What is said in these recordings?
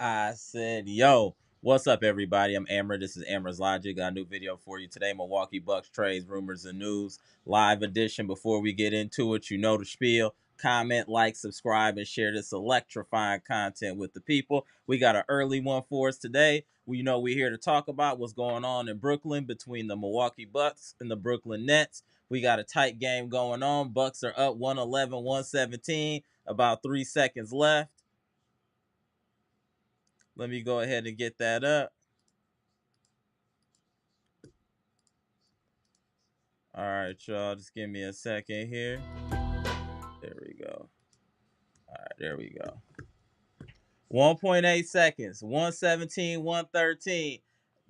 I said, yo, what's up, everybody? I'm Amara. This is Amara's Logic. Got a new video for you today. Milwaukee Bucks trades, rumors, and news. Live edition. Before we get into it, you know the spiel. Comment, like, subscribe, and share this electrifying content with the people. We got an early one for us today. We're here to talk about what's going on in Brooklyn between the Milwaukee Bucks and the Brooklyn Nets. We got a tight game going on. Bucks are up 111, 117. About 3 seconds left. Let me go ahead and get that up. All right, y'all. Just give me a second here. There we go. All right, there we go. 1.8 seconds. 117, 113.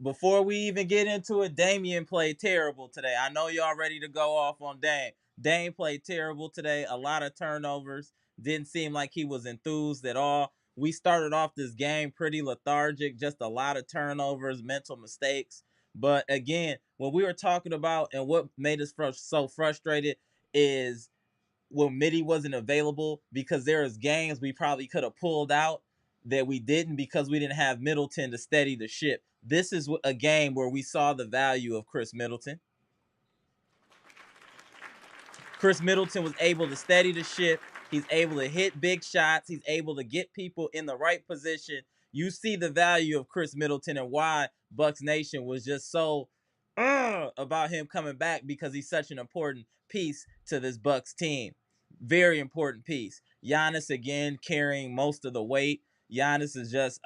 Before we even get into it, Damian played terrible today. I know y'all ready to go off on Dame. Dame played terrible today. A lot of turnovers. Didn't seem like he was enthused at all. We started off this game pretty lethargic. Just a lot of turnovers, mental mistakes. But again, what we were talking about and what made us so frustrated is when Mitty wasn't available, because there was games we probably could have pulled out that we didn't because we didn't have Middleton to steady the ship. This is a game where we saw the value of Chris Middleton. Chris Middleton was able to steady the ship. He's able to hit big shots. He's able to get people in the right position. You see the value of Chris Middleton and why Bucks Nation was just so about him coming back, because he's such an important piece to this Bucks team. Very important piece. Giannis again carrying most of the weight. Giannis is just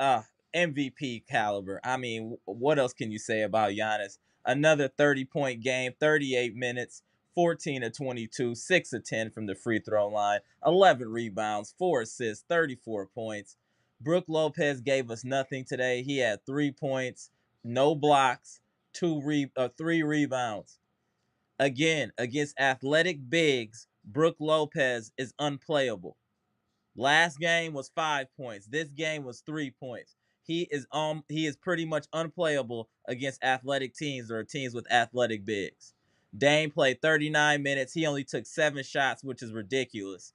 MVP caliber. I mean, what else can you say about Giannis? Another 30-point game, 38 minutes. 14 of 22, 6 of 10 from the free throw line, 11 rebounds, 4 assists, 34 points. Brook Lopez gave us nothing today. He had 3 points, no blocks, 3 rebounds. Again, against athletic bigs, Brook Lopez is unplayable. Last game was 5 points. This game was 3 points. He is pretty much unplayable against athletic teams or teams with athletic bigs. Dame played 39 minutes. He only took 7 shots, which is ridiculous.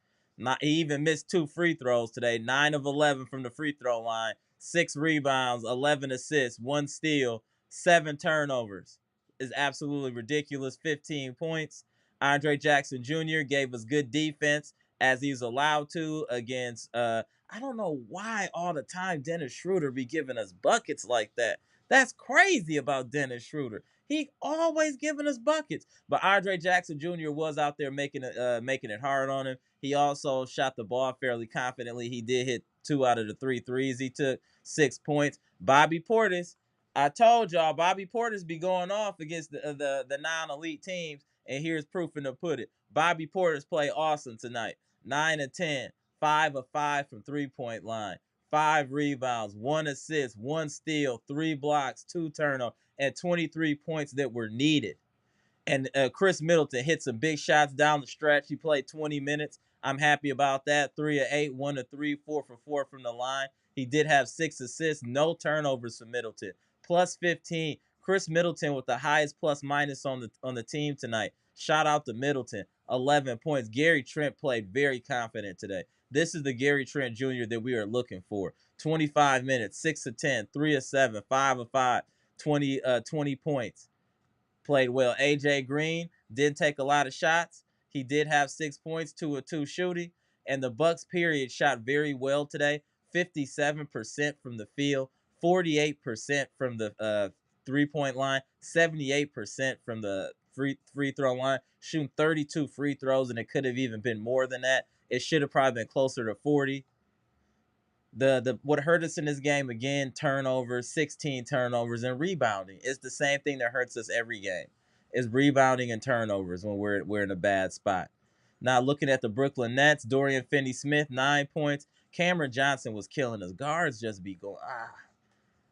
He even missed 2 free throws today. 9 of 11 from the free throw line. 6 rebounds, 11 assists, 1 steal, 7 turnovers. Is absolutely ridiculous. 15 points. Andre Jackson Jr. gave us good defense, as he's allowed to, against I don't know why all the time Dennis Schroeder be giving us buckets like that. That's crazy about Dennis Schroeder. He always giving us buckets. But Andre Jackson Jr. was out there making it hard on him. He also shot the ball fairly confidently. He did hit 2 out of the 3 threes he took, 6 points. Bobby Portis, I told y'all Bobby Portis be going off against the non-elite teams, and here's proof in the pudding. Bobby Portis played awesome tonight. 9 of 10, 5 of 5 from three-point line, 5 rebounds, 1 assist, 1 steal, 3 blocks, 2 turnovers, and 23 points that were needed. And Chris Middleton hit some big shots down the stretch. He played 20 minutes. I'm happy about that. 3 of 8, 1 of 3, 4 for 4 from the line. He did have 6 assists, no turnovers for Middleton. Plus 15. Chris Middleton with the highest plus minus on the team tonight. Shout out to Middleton. 11 points. Gary Trent played very confident today. This is the Gary Trent Jr. that we are looking for. 25 minutes, 6 of 10, 3 of 7, 5 of 5, 20 points. Played well. AJ Green didn't take a lot of shots. He did have 6 points, 2 of 2 shooting. And the Bucks period shot very well today. 57% from the field, 48% from the 3-point line, 78% from the free throw line, shooting 32 free throws, and it could have even been more than that. It should have probably been closer to 40. The what hurt us in this game again, turnovers, 16 turnovers, and rebounding. It's the same thing that hurts us every game. It's rebounding and turnovers when we're in a bad spot. Now looking at the Brooklyn Nets, Dorian Finney-Smith, 9 points. Cameron Johnson was killing us. Guards just be going,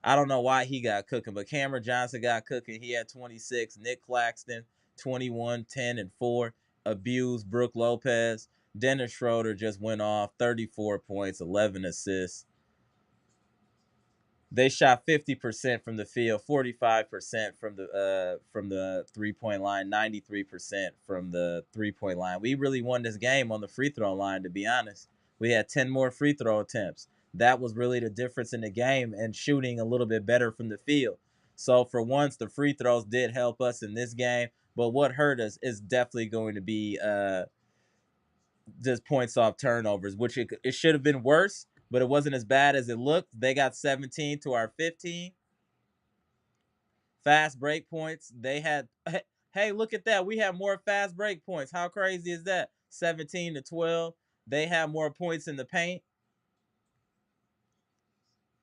I don't know why he got cooking, but Cameron Johnson got cooking. He had 26. Nick Claxton, 21, 10, and 4. Abused Brook Lopez. Dennis Schroeder just went off, 34 points, 11 assists. They shot 50% from the field, 45% from the 3-point line, 93% from the 3-point line. We really won this game on the free throw line, to be honest. We had 10 more free throw attempts. That was really the difference in the game, and shooting a little bit better from the field. So for once, the free throws did help us in this game. But what hurt us is definitely going to be just points off turnovers, which it should have been worse, but it wasn't as bad as it looked. They got 17 to our 15. Fast break points. They had, hey, look at that. We have more fast break points. How crazy is that? 17 to 12. They have more points in the paint.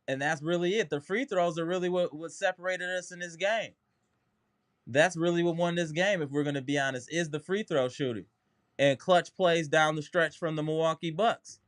And that's really it. The free throws are really what separated us in this game. That's really what won this game, if we're going to be honest, is the free throw shooting and clutch plays down the stretch from the Milwaukee Bucks.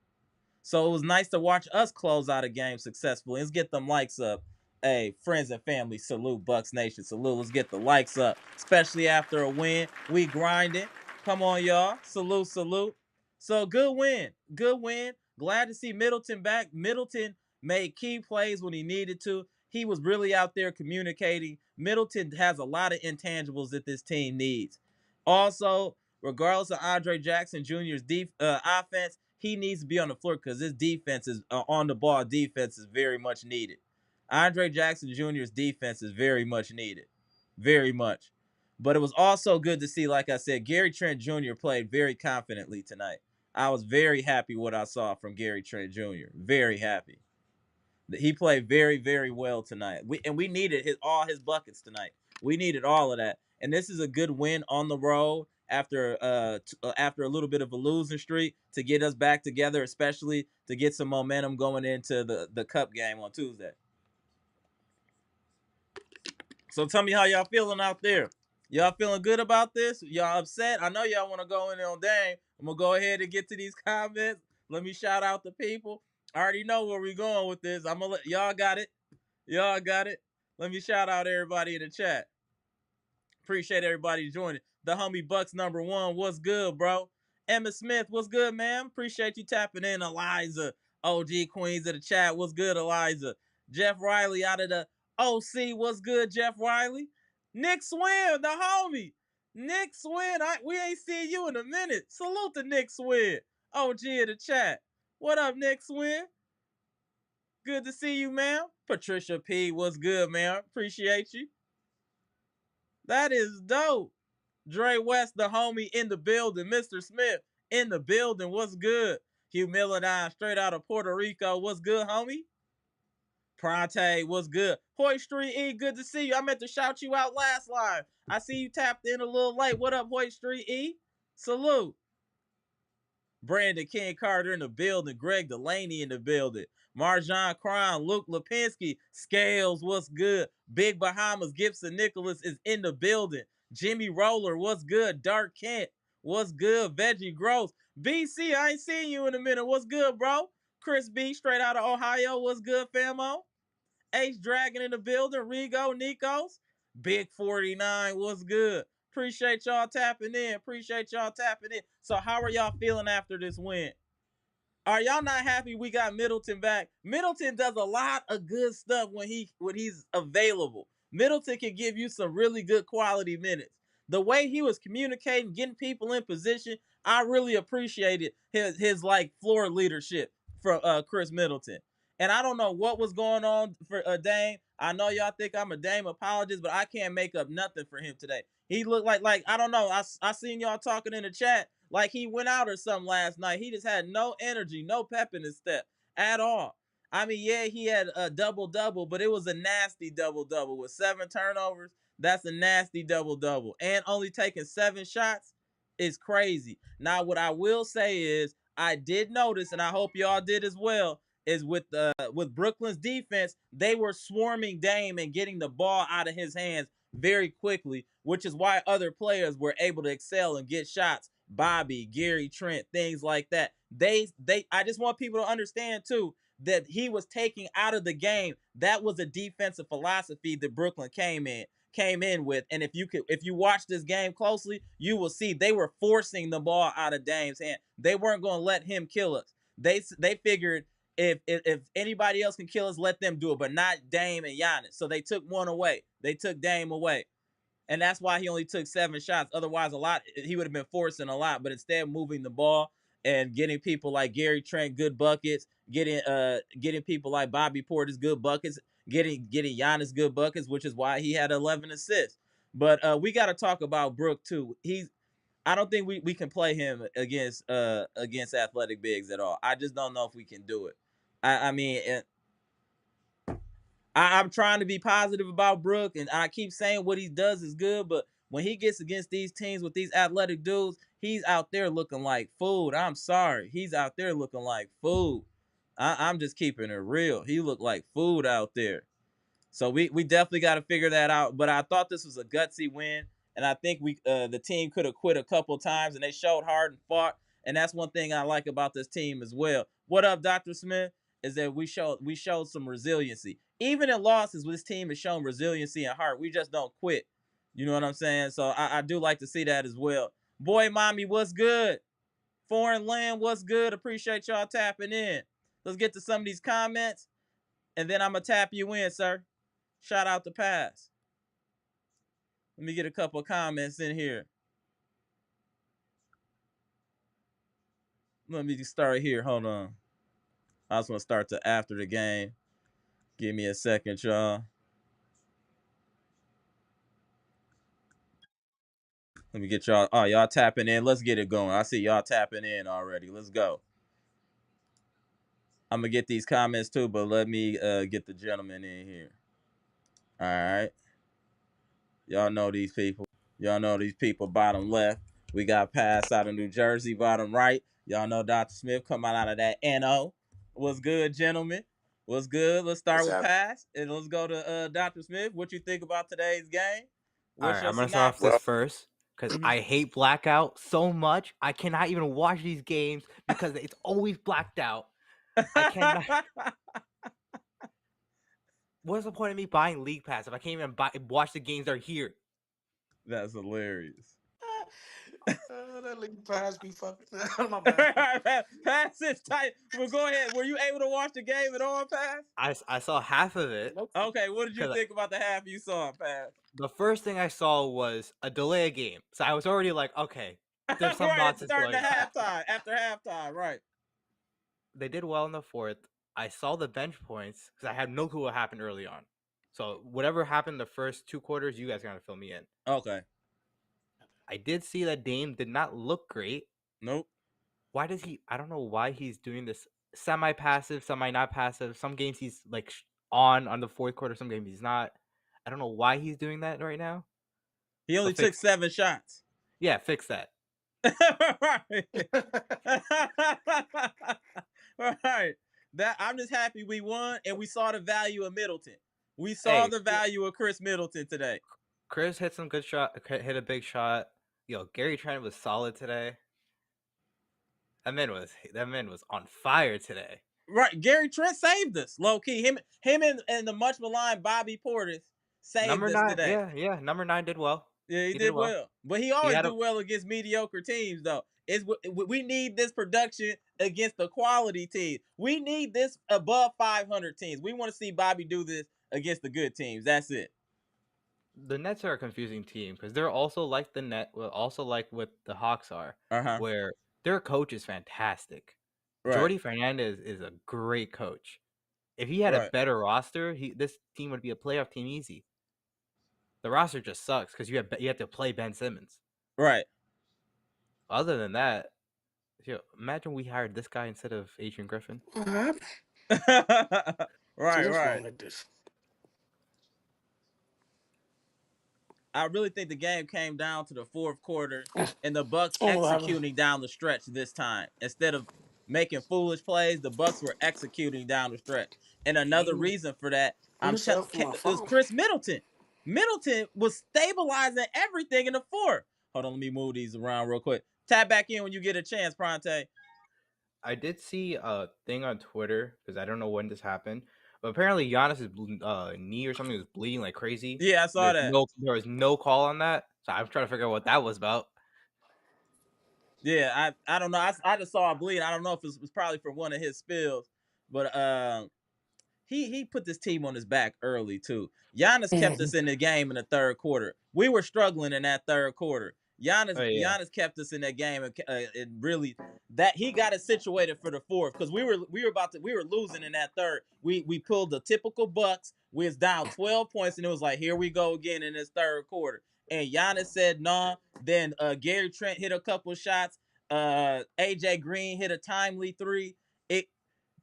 So it was nice to watch us close out a game successfully. Let's get them likes up. Hey, friends and family, salute Bucks Nation. Salute. Let's get the likes up, especially after a win. We grinding. Come on, y'all. Salute, salute. So good win. Good win. Glad to see Middleton back. Middleton made key plays when he needed to. He was really out there communicating. Middleton has a lot of intangibles that this team needs. Also, regardless of Andre Jackson Jr.'s offense, he needs to be on the floor because his defense is on the ball. Defense is very much needed. Andre Jackson Jr.'s defense is very much needed, very much. But it was also good to see, like I said, Gary Trent Jr. played very confidently tonight. I was very happy what I saw from Gary Trent Jr. Very happy. He played very, very well tonight. We needed all his buckets tonight. We needed all of that. And this is a good win on the road after a little bit of a losing streak to get us back together, especially to get some momentum going into the cup game on Tuesday. So tell me how y'all feeling out there. Y'all feeling good about this? Y'all upset? I know y'all want to go in on Dame. I'm going to go ahead and get to these comments. Let me shout out the people. I already know where we're going with this. I'm going to let y'all got it. Y'all got it. Let me shout out everybody in the chat. Appreciate everybody joining. The homie Bucks #1. What's good, bro? Emma Smith, what's good, man? Appreciate you tapping in. Eliza, OG Queens of the chat. What's good, Eliza? Jeff Riley out of the OC. What's good, Jeff Riley? Nick Swin, the homie. Nick Swin, we ain't seen you in a minute. Salute to Nick Swin, OG of the chat. What up, Nick Swin? Good to see you, man. Patricia P, what's good, man? Appreciate you. That is dope. Dre West, the homie, in the building. Mr. Smith, in the building. What's good? Hugh Milladine, straight out of Puerto Rico. What's good, homie? Pronte, what's good? Hoy Street E, good to see you. I meant to shout you out last live. I see you tapped in a little late. What up, Hoy Street E? Salute. Brandon King Carter in the building. Greg Delaney in the building. Marjan Crown, Luke Lipinski, Scales, what's good? Big Bahamas, Gibson Nicholas is in the building. Jimmy Roller, what's good? Dark Kent, what's good? Veggie Gross. BC, I ain't seen you in a minute. What's good, bro? Chris B, straight out of Ohio. What's good, famo? Ace Dragon in the building. Rigo, Nikos. Big 49, what's good? Appreciate y'all tapping in. Appreciate y'all tapping in. So how are y'all feeling after this win? Are y'all not happy we got Middleton back? Middleton does a lot of good stuff when he's available. Middleton can give you some really good quality minutes. The way he was communicating, getting people in position, I really appreciated his like floor leadership from Chris Middleton. And I don't know what was going on for Dame. I know y'all think I'm a Dame apologist, but I can't make up nothing for him today. He looked like I don't know. I seen y'all talking in the chat like he went out or something last night. He just had no energy, no pep in his step at all. I mean, yeah, he had a double-double, but it was a nasty double-double with 7 turnovers. That's a nasty double-double. And only taking 7 shots is crazy. Now, what I will say is I did notice, and I hope y'all did as well, is with Brooklyn's defense, they were swarming Dame and getting the ball out of his hands very quickly, which is why other players were able to excel and get shots. Bobby, Gary Trent, things like that. I just want people to understand too that he was taking out of the game. That was a defensive philosophy that Brooklyn came in with. And if you watch this game closely, you will see they were forcing the ball out of Dame's hand. They weren't going to let him kill us. They figured if anybody else can kill us, let them do it, but not Dame and Giannis. So they took one away. They took Dame away. And that's why he only took 7 shots. Otherwise, he would have been forcing a lot, but instead moving the ball and getting people like Gary Trent good buckets, getting people like Bobby Portis good buckets, getting Giannis good buckets, which is why he had 11 assists. But we got to talk about Brook too. I don't think we can play him against athletic bigs at all. I just don't know if we can do it. I mean, I'm trying to be positive about Brook, and I keep saying what he does is good, but when he gets against these teams with these athletic dudes, he's out there looking like food. I'm sorry. He's out there looking like food. I'm just keeping it real. He looked like food out there. So we definitely got to figure that out. But I thought this was a gutsy win, and I think the team could have quit a couple times, and they showed hard and fought. And that's one thing I like about this team as well. What up, Dr. Smith? Is that we showed some resiliency. Even in losses, this team has shown resiliency and heart. We just don't quit. You know what I'm saying? So I do like to see that as well. Boy, mommy, what's good? Foreign land, what's good? Appreciate y'all tapping in. Let's get to some of these comments, and then I'm gonna tap you in, sir. Shout out to Pass. Let me get a couple of comments in here. Let me start here. Hold on. I just want to start to after the game. Give me a second, y'all. Let me get y'all. Oh, y'all tapping in. Let's get it going. I see y'all tapping in already. Let's go. I'm going to get these comments too, but let me get the gentleman in here. All right. Y'all know these people. Y'all know these people. Bottom left. We got Pass out of New Jersey. Bottom right. Y'all know Dr. Smith coming out of that NO. What's good, gentlemen? What's good? Let's start with Pass, and let's go to Dr. Smith. What you think about today's game? All What's right, your I'm gonna start off synopsis? this first because I hate blackout so much. I cannot even watch these games because it's always blacked out. I cannot. What's the point of me buying League Pass if I can't even watch the games that are here? That's hilarious. That League Pass be fucking. My bad. Pass is tight. Well, go ahead. Were you able to watch the game at all, Pass? I saw half of it. Okay, what did you think about the half you saw, Pass? The first thing I saw was a delay game, so I was already like, okay, there's some Right, nonsense starting going to on. halftime. After halftime, right. They did well in the fourth. I saw the bench points because I had no clue what happened early on. So whatever happened the first 2 quarters, you guys gotta fill me in. Okay. I did see that Dame did not look great. Nope. Why does he? I don't know why he's doing this semi-passive, semi-not passive. Some games he's like on the fourth quarter. Some games he's not. I don't know why he's doing that right now. He only took 7 shots. Yeah, fix that. Right. That I'm just happy we won and we saw the value of Middleton. We saw the value of Chris Middleton today. Chris hit some good shot, hit a big shot. Yo, Gary Trent was solid today. That man was on fire today. Right, Gary Trent saved us, low key. Him and the much maligned Bobby Portis saved us today. Yeah. Number 9 did well. Yeah, he did well. But he always do well against mediocre teams, though. We need this production against the quality teams. We need this above 500 teams. We want to see Bobby do this against the good teams. That's it. The Nets are a confusing team because they're also like the Net, also like what the Hawks are, where their coach is fantastic. Right. Jordy Fernandez is a great coach. If he had a better roster, this team would be a playoff team easy. The roster just sucks because you have to play Ben Simmons. Right. Other than that, imagine we hired this guy instead of Adrian Griffin. Right. I really think the game came down to the fourth quarter and the Bucks executing down the stretch this time. Instead of making foolish plays, the Bucks were executing down the stretch. And another reason for that, is Chris Middleton. Middleton was stabilizing everything in the fourth. Hold on, let me move these around real quick. Tap back in when you get a chance, Pronte. I did see a thing on Twitter because I don't know when this happened, but apparently Giannis' knee or something was bleeding like crazy. Yeah, I saw that. There was no call on that, so I'm trying to figure out what that was about. Yeah, I don't know. I just saw a bleed. I don't know if it was probably for one of his spills, but he put this team on his back early too. Giannis kept us in the game in the third quarter. We were struggling in that third quarter, Giannis kept us in that game, and really that he got it situated for the fourth because we were losing in that third. We pulled the typical Bucks. We was down 12 points, and it was like, here we go again in this third quarter. And Giannis said nah. Then Gary Trent hit a couple shots. AJ Green hit a timely three.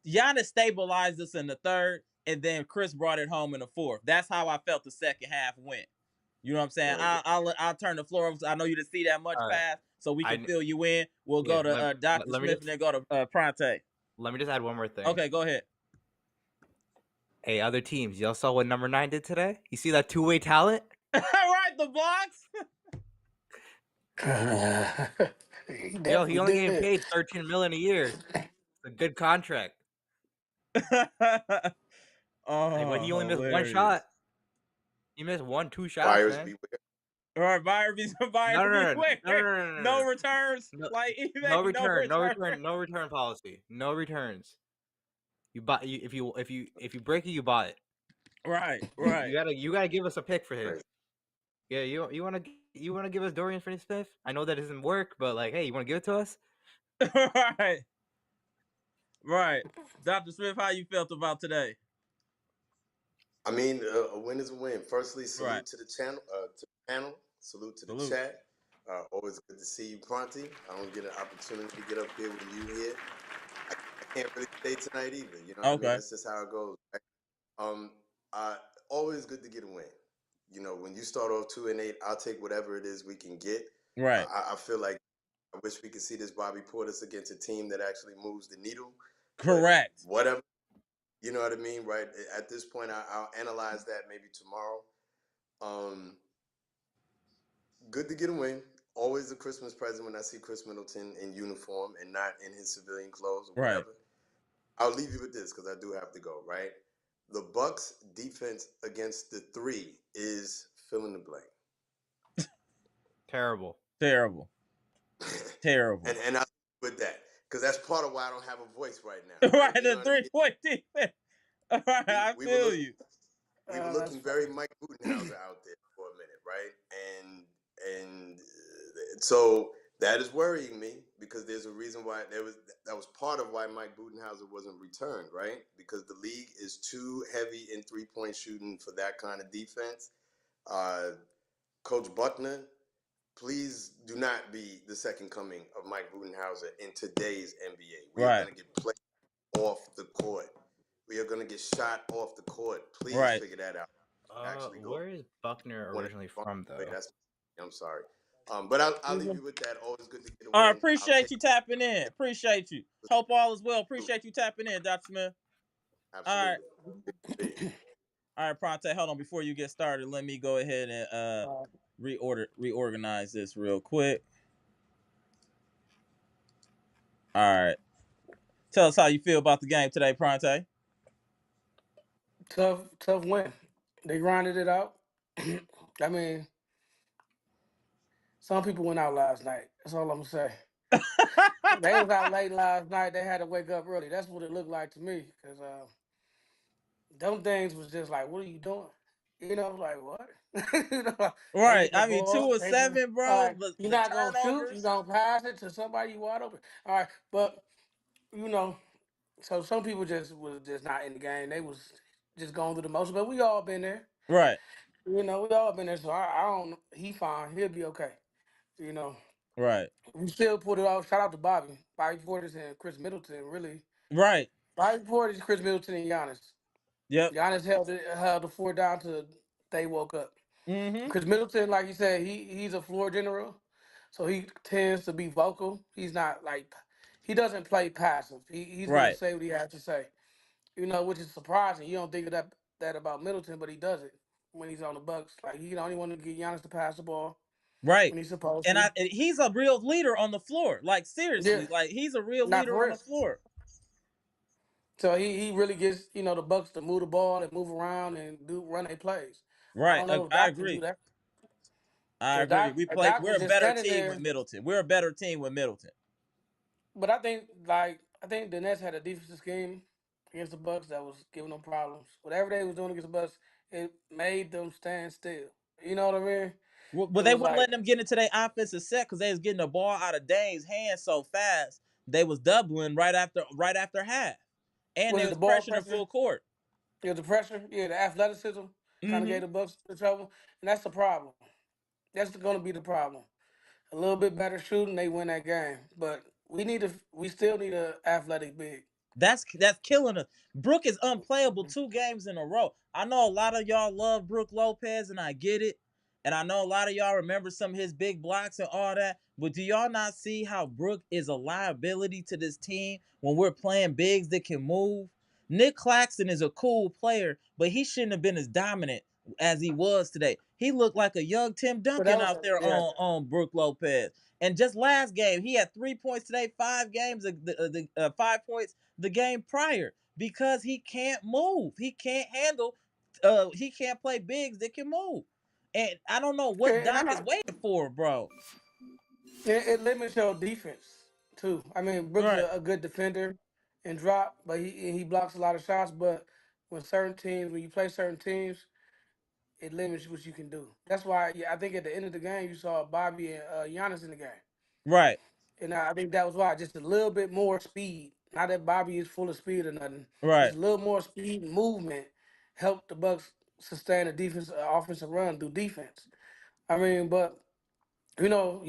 Giannis stabilized us in the third, and then Chris brought it home in the fourth. That's how I felt the second half went. You know what I'm saying? Right. I'll turn the floor over. I know you didn't see that much pass, so we can fill you in. We'll go to Dr. Smith and then go to Pronte. Let me just add one more thing. Okay, go ahead. Hey, other teams, y'all saw what number 9 did today? You see that two-way talent? Right, the blocks. Yo, he only getting paid $13 million a year. It's a good contract. But he only missed one shot. He missed 1-2 shots. Buyers beware. All right, buyer beware. No returns. No return policy. No returns. You buy if you break it, you buy it. Right. You gotta give us a pick for him. Right. Yeah, you wanna give us Dorian Finney-Smith? I know that doesn't work, but like, hey, you wanna give it to us? Right. Dr. Smith, how you felt about today? I mean, a win is a win. Firstly, salute to the channel, to the panel. Salute to the chat. Always good to see you, Pronte. I don't get an opportunity to get up here with you here. I can't really stay tonight either. You know what I mean? That's just how it goes. Always good to get a win. You know, when you start off 2-8, I'll take whatever it is we can get. Right. I feel like I wish we could see this Bobby Portis against a team that actually moves the needle. Correct. Whatever. You know what I mean? Right. At this point, I'll analyze that maybe tomorrow. Good to get a win. Always a Christmas present when I see Chris Middleton in uniform and not in his civilian clothes or whatever. Right. I'll leave you with this because I do have to go, right? The Bucks defense against the 3 is fill in the blank. Terrible. And I'll with that because that's part of why I don't have a voice right now. Right, the 3-point defense. All right, I feel you. We were looking very Mike Budenhauser out there for a minute, right? And so that is worrying me because there's a reason why that was part of why Mike Budenhauser wasn't returned, right? Because the league is too heavy in 3-point shooting for that kind of defense. Coach Buckner, please do not be the second coming of Mike Budenhauser in today's NBA. We are going to get played off the court. We are going to get shot off the court. Please figure that out. Where is Buckner originally from, though? I'm sorry. But I'll leave you with that. Always good to get away. All right, appreciate you tapping in. Appreciate you. Hope all is well. Appreciate you tapping in, Dr. Smith. Absolutely. All right, Pronte, hold on. Before you get started, let me go ahead and reorganize this real quick. All right. Tell us how you feel about the game today, Pronte. Tough win. They grinded it out. I mean, some people went out last night. That's all I'm gonna say. They was out late last night. They had to wake up early. That's what it looked like to me. Because them things was just like, what are you doing? You know, like what? Right. I mean, 2 of 7, bro. Right. You're not gonna shoot. You're gonna pass it to somebody you wide open. All right, but you know, so some people was just not in the game. They was just going through the motion. But we all been there. Right. You know, we all been there. So I don't. He fine. He'll be okay. You know. Right. We still put it off. Shout out to Bobby Portis and Chris Middleton. Really. Right. Bobby Portis, Chris Middleton, and Giannis. Yep. Giannis held the fort down till they woke up. Mm-hmm. Chris Middleton, like you said, he's a floor general, so he tends to be vocal. He's not like he doesn't play passive. He's gonna say what he has to say. You know, which is surprising. You don't think of that about Middleton, but he does it when he's on the Bucks. Like he don't even want to get Giannis to pass the ball. Right. When he's supposed to. And he's a real leader on the floor. Like seriously, like he's a real leader on the floor. So he really gets, you know, the Bucks to move the ball and move around and run their plays. Right. I agree. I agree. We're a better team with Middleton. We're a better team with Middleton. But I think the Nets had a defensive scheme against the Bucks that was giving them problems. Whatever they was doing against the Bucks, it made them stand still. You know what I mean? Well, It they was wouldn't like, let them get into their offensive set because they was getting the ball out of Dame's hands so fast. They was doubling right after half, and was they it the was ball pressuring pressure? full court. It was the pressure. Yeah, the athleticism kind of Mm-hmm. gave the Bucks the trouble, and that's the problem. That's going to be the problem. A little bit better shooting, they win that game. But we still need a athletic big. That's killing us. Brook is unplayable 2 games in a row. I know a lot of y'all love Brook Lopez, and I get it. And I know a lot of y'all remember some of his big blocks and all that. But do y'all not see how Brook is a liability to this team when we're playing bigs that can move? Nick Claxton is a cool player, but he shouldn't have been as dominant as he was today. He looked like a young Tim But that Duncan was out there yeah. on Brook Lopez. And just last game, he had 3 points today, 5 games, 5 points the game prior because he can't move. He can't handle. He can't play bigs that can move. And I don't know what And Doc I'm is not. waiting for, bro. It limits your defense too. I mean, Brooks is Right, a good defender and drop, but he blocks a lot of shots. But when you play certain teams, it limits what you can do. That's why I think at the end of the game you saw Bobby and Giannis in the game, right, and I think that was why just a little bit more speed. Not that Bobby is full of speed or nothing, right, just a little more speed and movement helped the Bucks sustain a defense, offensive run through defense. I mean, but you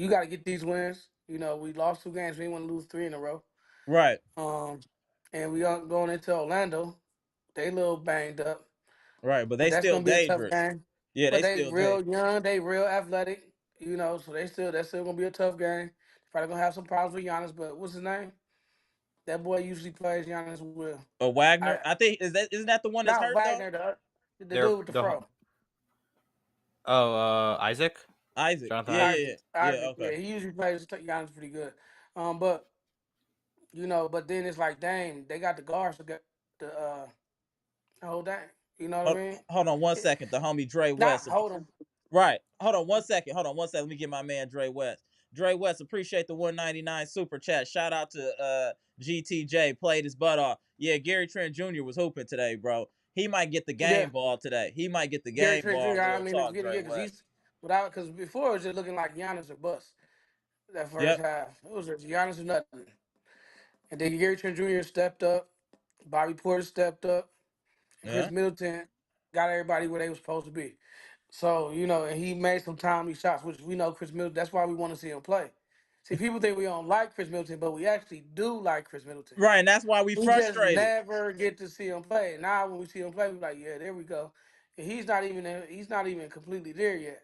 got to get these wins. We lost 2 games. We didn't want to lose 3 in a row. right, Um, and we are going into Orlando. They a little banged up, right. But but they that's still gonna be a tough dangerous. game. Yeah, But they they still dangerous. real young. They real athletic. So that's still gonna be a tough game. Probably gonna have some problems with Giannis. But what's his name? That boy usually plays Giannis well. Wagner. I I think isn't that the one that's Not hurt though? Wagner, the They're dude with the the fro. Isaac, Isaac. Jonathan Yeah, Isaac. yeah, yeah. Yeah, Isaac. okay. Yeah, he usually plays Giannis pretty good. But but then it's like, dang, they got the guards to get the whole dang. You know what Hold, I mean? hold on one It, second. The homie Dre not West. hold him. Right. Hold on one second. Hold on one second. Let me get my man Dre West. Dre West, appreciate the 199 super chat. Shout out to GTJ. Played his butt off. Yeah, Gary Trent Jr. was hooping today, bro. He might get the Yeah, game ball today. He might get the Gary game Trent ball. Jr. I Real mean, talk, forget it, Dre yeah, because West. because before it was just looking like Giannis or bust that first Yep. half. It was just Giannis or nothing. And then Gary Trent Jr. stepped up. Bobby Porter stepped up. And Chris Yeah. Middleton got everybody where they were supposed to be. So, and he made some timely shots, which we know Chris Middleton, that's why we want to see him play. See, people think we don't like Chris Middleton, but we actually do like Chris Middleton. Right, and that's why we We just frustrated. never get to see him play. Now when we see him play, we're like, yeah, there we go. And he's not even completely there yet.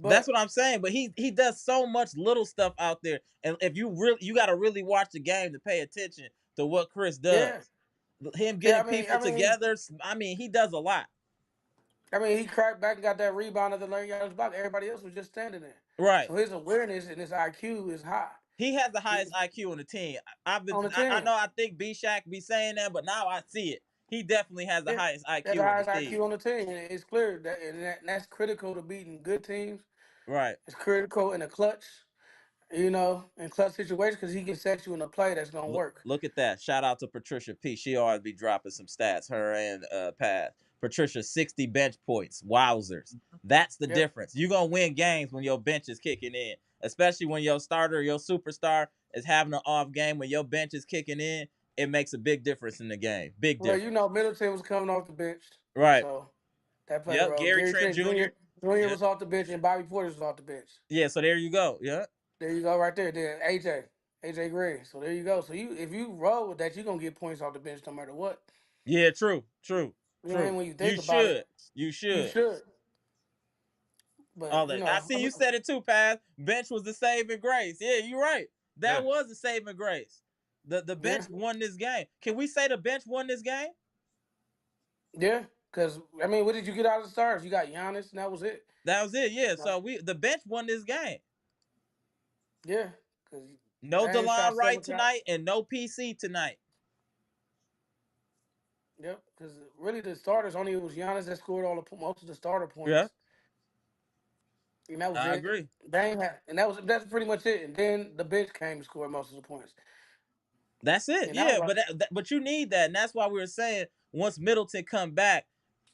That's But what I'm saying. But he does so much little stuff out there. And if you gotta really watch the game to pay attention to what Chris does. yeah. Him Yeah, getting I mean, people I mean, together. He does a lot. I mean, he cracked back and got that rebound at the lane yards block. Everybody else was just standing there. Right. So his awareness and his IQ is high. He has the highest IQ on the team. On the I team. know I think B Shaq be saying that, but now I see it. He definitely has the Yeah, highest that's the IQ on the highest team. IQ on the team, and it's clear and that's critical to beating good teams. Right. It's critical in a clutch, in clutch situations because he can set you in a play that's gonna work. Look at that. Shout out to Patricia P. She always be dropping some stats. Her and Paz. Patricia 60 bench points. Wowzers. That's the Yep. difference. You're gonna win games when your bench is kicking in, especially when your starter, your superstar is having an off game. When your bench is kicking in, it makes a big difference in the game. Big Well, difference. Middleton was coming off the bench, Right. so that played a Yep. role. Gary Gary Trent Trent Jr. Jr. Yep. was off the bench, and Bobby Porter was off the bench. Yeah. So there you go. Yeah. There you go, right there. Then AJ Green. So there you go. So if you roll with that, you're gonna get points off the bench no matter what. Yeah. True. True. You know what I True. mean? When you You think about it, should. You you should. should. But All that. I see you said it too, Paz. Bench was the saving grace. Yeah, you're right. That Yeah. was the saving grace. The bench yeah, won this game. Can we say the bench won this game? yeah. Because I mean, what did you get out of the stars? You got Giannis, and that was it. That was it. Yeah. No. So the bench won this game. Yeah, because No Dame shot DeLon Wright 7 shots. tonight and no PC tonight. Yep, because really the starters only it was Giannis that scored most of the starter Yeah, points, and that was I it. agree. Dame had, and that's pretty much it. And then the bench came and scored most of the points, That's it. and that Yeah, was but you need that, and that's why we were saying once Middleton come back,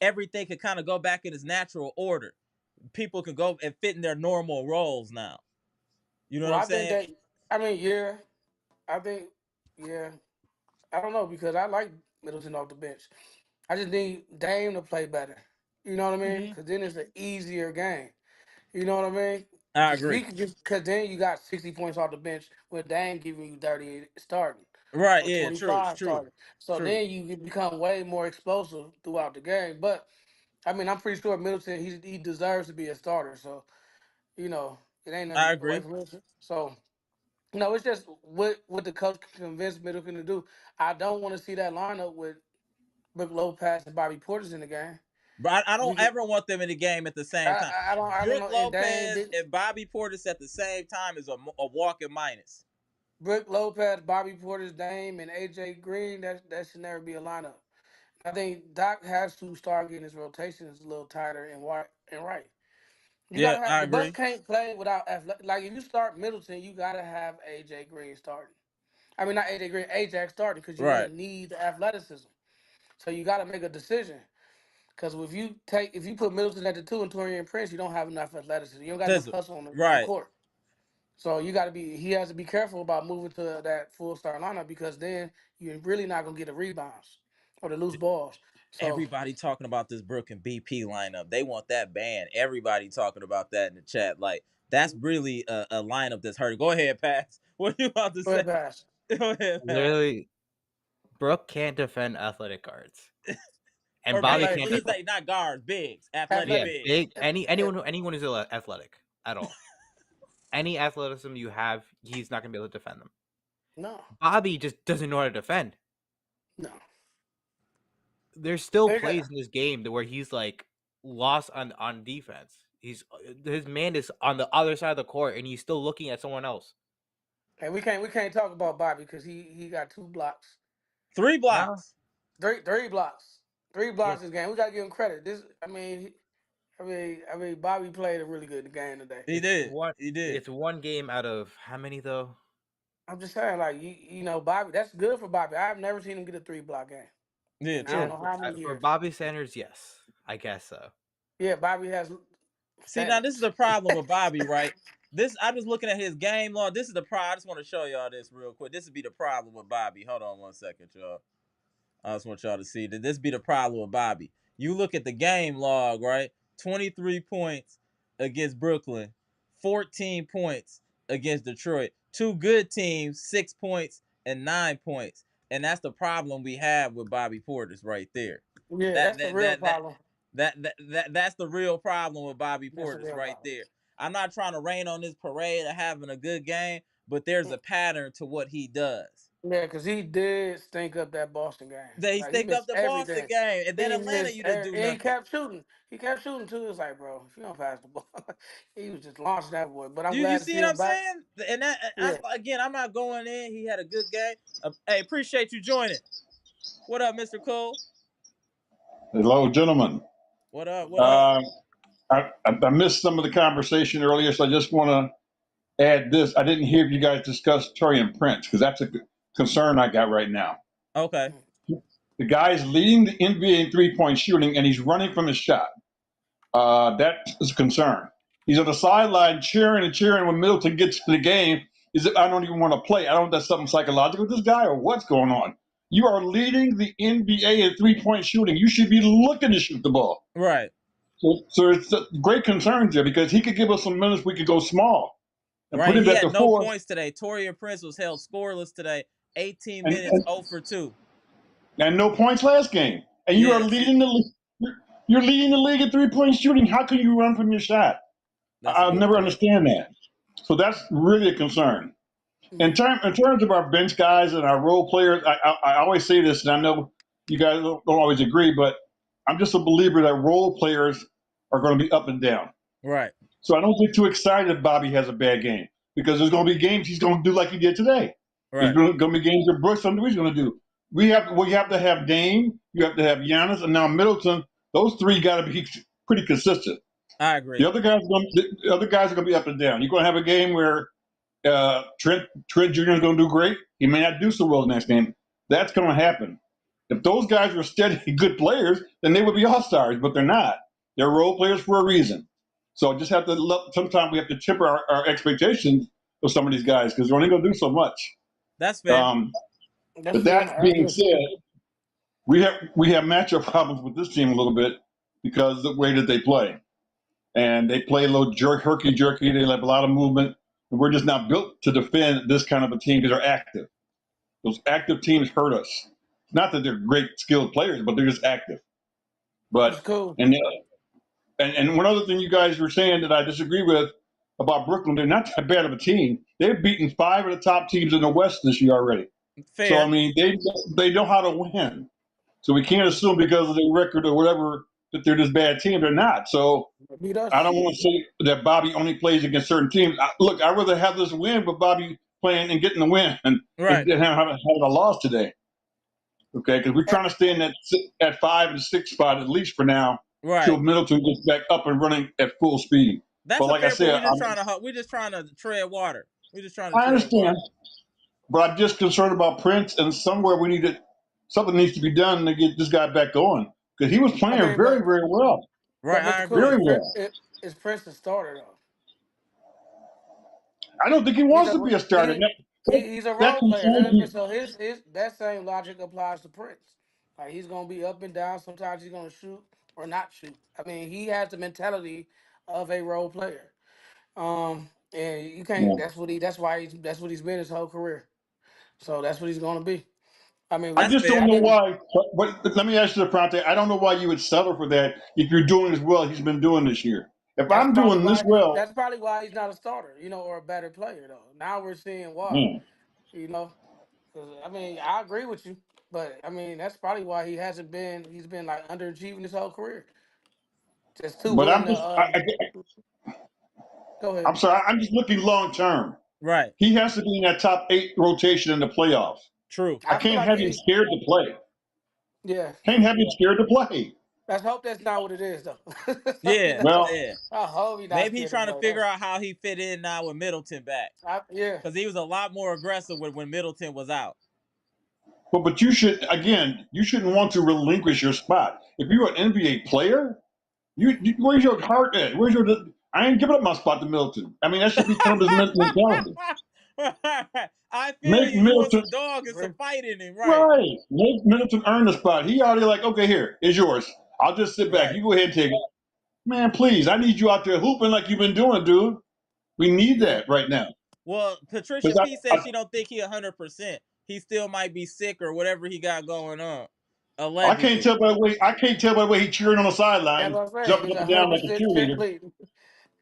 everything could kind of go back in its natural order. people can go and fit in their normal roles now. You know what I'm I think saying? that. I mean, yeah. I think, yeah. I don't know because I like Middleton off the bench. I just need Dame to play better. You know what I mean? Because then it's an easier game. You know what I mean? I agree. Because then you got 60 points off the bench with Dame giving you 30 starting. Right, Or yeah, true, 25 true, starting. So true. then you become way more explosive throughout the game. But, I mean, I'm pretty sure Middleton, he deserves to be a starter. So, you know, it ain't nothing to I take away agree. from Middleton. So, no, it's just what the coach convinced Middleton to do. I don't want to see that lineup with Brook Lopez and Bobby Portis in the game. But I don't We could, ever want them in the game at the same time. I don't Brook know. And Dame Lopez didn't. and Bobby Portis at the same time is a walking minus. Brook Lopez, Bobby Portis, Dame, and AJ Green. That should never be a lineup. I think Doc has to start getting his rotations a little tighter and right. You Yeah, gotta have I the Bucks agree. can't play without like if you start Middleton, you gotta have AJ Green starting. I mean not AJ Green, Ajax starting because you're gonna Right. need the athleticism. So you gotta make a decision. Because if you put Middleton at the 2 and Torian Prince, you don't have enough athleticism. You don't got enough hustle on the Right. court. So he has to be careful about moving to that full star lineup because then you're really not gonna get the rebounds or the loose balls. So Everybody talking about this Brook and BP lineup. They want that banned. Everybody talking about that in the chat. Like, that's really a lineup that's hurting. Go ahead, Pass. What are you about to go say? ahead, pass. Go ahead, Pass. Literally, Brooke can't defend athletic guards, and Or Bobby bigs. can't Let's defend. say not guards, bigs, athletic Yeah, Athletic. bigs. big. Anyone who's athletic at all, any athleticism you have, he's not gonna be able to defend them. No. Bobby just doesn't know how to defend. No. There's still plays in this game where he's like lost on defense. His man is on the other side of the court and he's still looking at someone else. And we can't talk about Bobby because he got 2 blocks. 3 No. blocks. Three blocks. 3 blocks Yeah. this game. We gotta give him credit. I mean, Bobby played a really good game today. He did. It's one game out of how many though? I'm just saying, like you know, Bobby. That's good for Bobby. I've never seen him get a 3-block game. Yeah, And I true. don't know how many For years. Bobby Sanders, yes, I guess so. Yeah, Bobby has. See, now this is the problem with Bobby, right? I'm just looking at his game log. This is the problem. I just want to show y'all this real quick. This would be the problem with Bobby. Hold on 1 second, y'all. I just want y'all to see that this be the problem with Bobby. You look at the game log, right? 23 points against Brooklyn, 14 points against Detroit. 2 good teams, 6 points and 9 points. And that's the problem we have with Bobby Portis right there. Yeah, that's the real problem. That's the real problem with Bobby Portis right there. I'm not trying to rain on this parade of having a good game, but there's a pattern to what he does. Yeah, because he did stink up that Boston game. He stink up the Boston game, and then Atlanta, you didn't do nothing. He kept shooting. He kept shooting too. It was like, bro, if you don't pass the ball, he was just launching that boy. But I'm glad you to see see what him I'm back. saying? And again, I'm not going in. He had a good game. Hey, appreciate you joining. What up, Mr. Cole? Hello, gentlemen. What up? What up? I missed some of the conversation earlier, so I just want to add this. I didn't hear if you guys discussed Torian Prince because that's a concern I got right now. Okay. The guy's leading the NBA in three-point shooting, and he's running from his shot. That is a concern. He's on the sideline cheering and cheering when Middleton gets to the game. I don't even want to play. I don't know if that's something psychological with this guy or what's going on. You are leading the NBA in three-point shooting. You should be looking to shoot the ball. Right. So it's a great concern there because he could give us some minutes. We could go small. And right. Put him he at had the no 4. points today. Torian Prince was held scoreless today. 18 minutes, 0 for 2. And no points last game. And you are leading the league. You're leading the league in three-point shooting. How can you run from your shot? I'll never understand that. So that's really a concern. In terms of our bench guys and our role players, I always say this, and I know you guys don't always agree, but I'm just a believer that role players are going to be up and down. Right. So I don't get too excited if Bobby has a bad game because there's going to be games he's going to do like he did today. Right. There's going to be games that Brooks something he's going to do. We have to have Dame, you have to have Giannis, and now Middleton. Those 3 got to be pretty consistent. I agree. The other guys are going to be up and down. You're going to have a game where Trent Jr. is going to do great. He may not do so well next game. That's going to happen. If those guys were steady, good players, then they would be all-stars, but they're not. They're role players for a reason. So I just have to look. Sometimes we have to temper our expectations of some of these guys because they're only going to do so much. That's fair. But that being said, we have matchup problems with this team a little bit because of the way that they play, and they play a little herky jerky. They have a lot of movement, and we're just not built to defend this kind of a team because they're active. Those active teams hurt us. Not that they're great skilled players, but they're just active. But it's cool. And one other thing you guys were saying that I disagree with about Brooklyn, they're not that bad of a team. They've beaten 5 of the top teams in the West this year already. Fair. So I mean, they know how to win. So we can't assume because of their record or whatever that they're this bad team. They're not. So I don't want to say that Bobby only plays against certain teams. Look, I'd rather have this win with Bobby playing and getting the win and have a loss today. Okay, because we're trying to stay in that 5 and 6 spot at least for now, till Middleton gets back up and running at full speed. That's but like I said, we're just trying to tread water. We're just trying to. I understand, but I'm just concerned about Prince, and somewhere something needs to be done to get this guy back going because he was playing very, very well. Right, I agree. Very well. Is Prince the starter though? I don't think he wants to be a starter. He's a role player. So his that same logic applies to Prince. Like he's gonna be up and down. Sometimes he's gonna shoot or not shoot. I mean, he has the mentality of a role player. And you can't. Yeah. That's why he's been his whole career. So that's what he's gonna be. I mean, I just don't know why. But let me ask you, Prante. I don't know why you would settle for that if you're doing as well he's been doing this year. If I'm doing this well, that's probably why he's not a starter, or a better player though. Now we're seeing why, I mean, I agree with you, but I mean that's probably why he hasn't been. He's been like underachieving his whole career. Just too willing to. Go ahead. I'm sorry. I'm just looking long term. Right. He has to be in that top 8 rotation in the playoffs. True. I can't have him scared to play. Yeah. Can't have him scared to play. Let's hope that's not what it is, though. Yeah. Well, I hope he's not. Maybe he's trying to figure out how he fit in now with Middleton back. Yeah. Because he was a lot more aggressive when Middleton was out. But you shouldn't want to relinquish your spot. If you're an NBA player, where's your heart at? I ain't giving up my spot to Middleton. I mean, that should be kind of his mentality. I feel you want some dog and some fight in him, right? Right. Make Middleton earn the spot. He already like, okay, here, it's yours. I'll just sit back. Right. You go ahead and take it. Man, please, I need you out there hooping like you've been doing, dude. We need that right now. Well, Patricia P said she don't think he 100%. He still might be sick or whatever he got going on. Allegedly. I can't tell by the way he cheering on the sideline, jumping up and down like a cheerleader.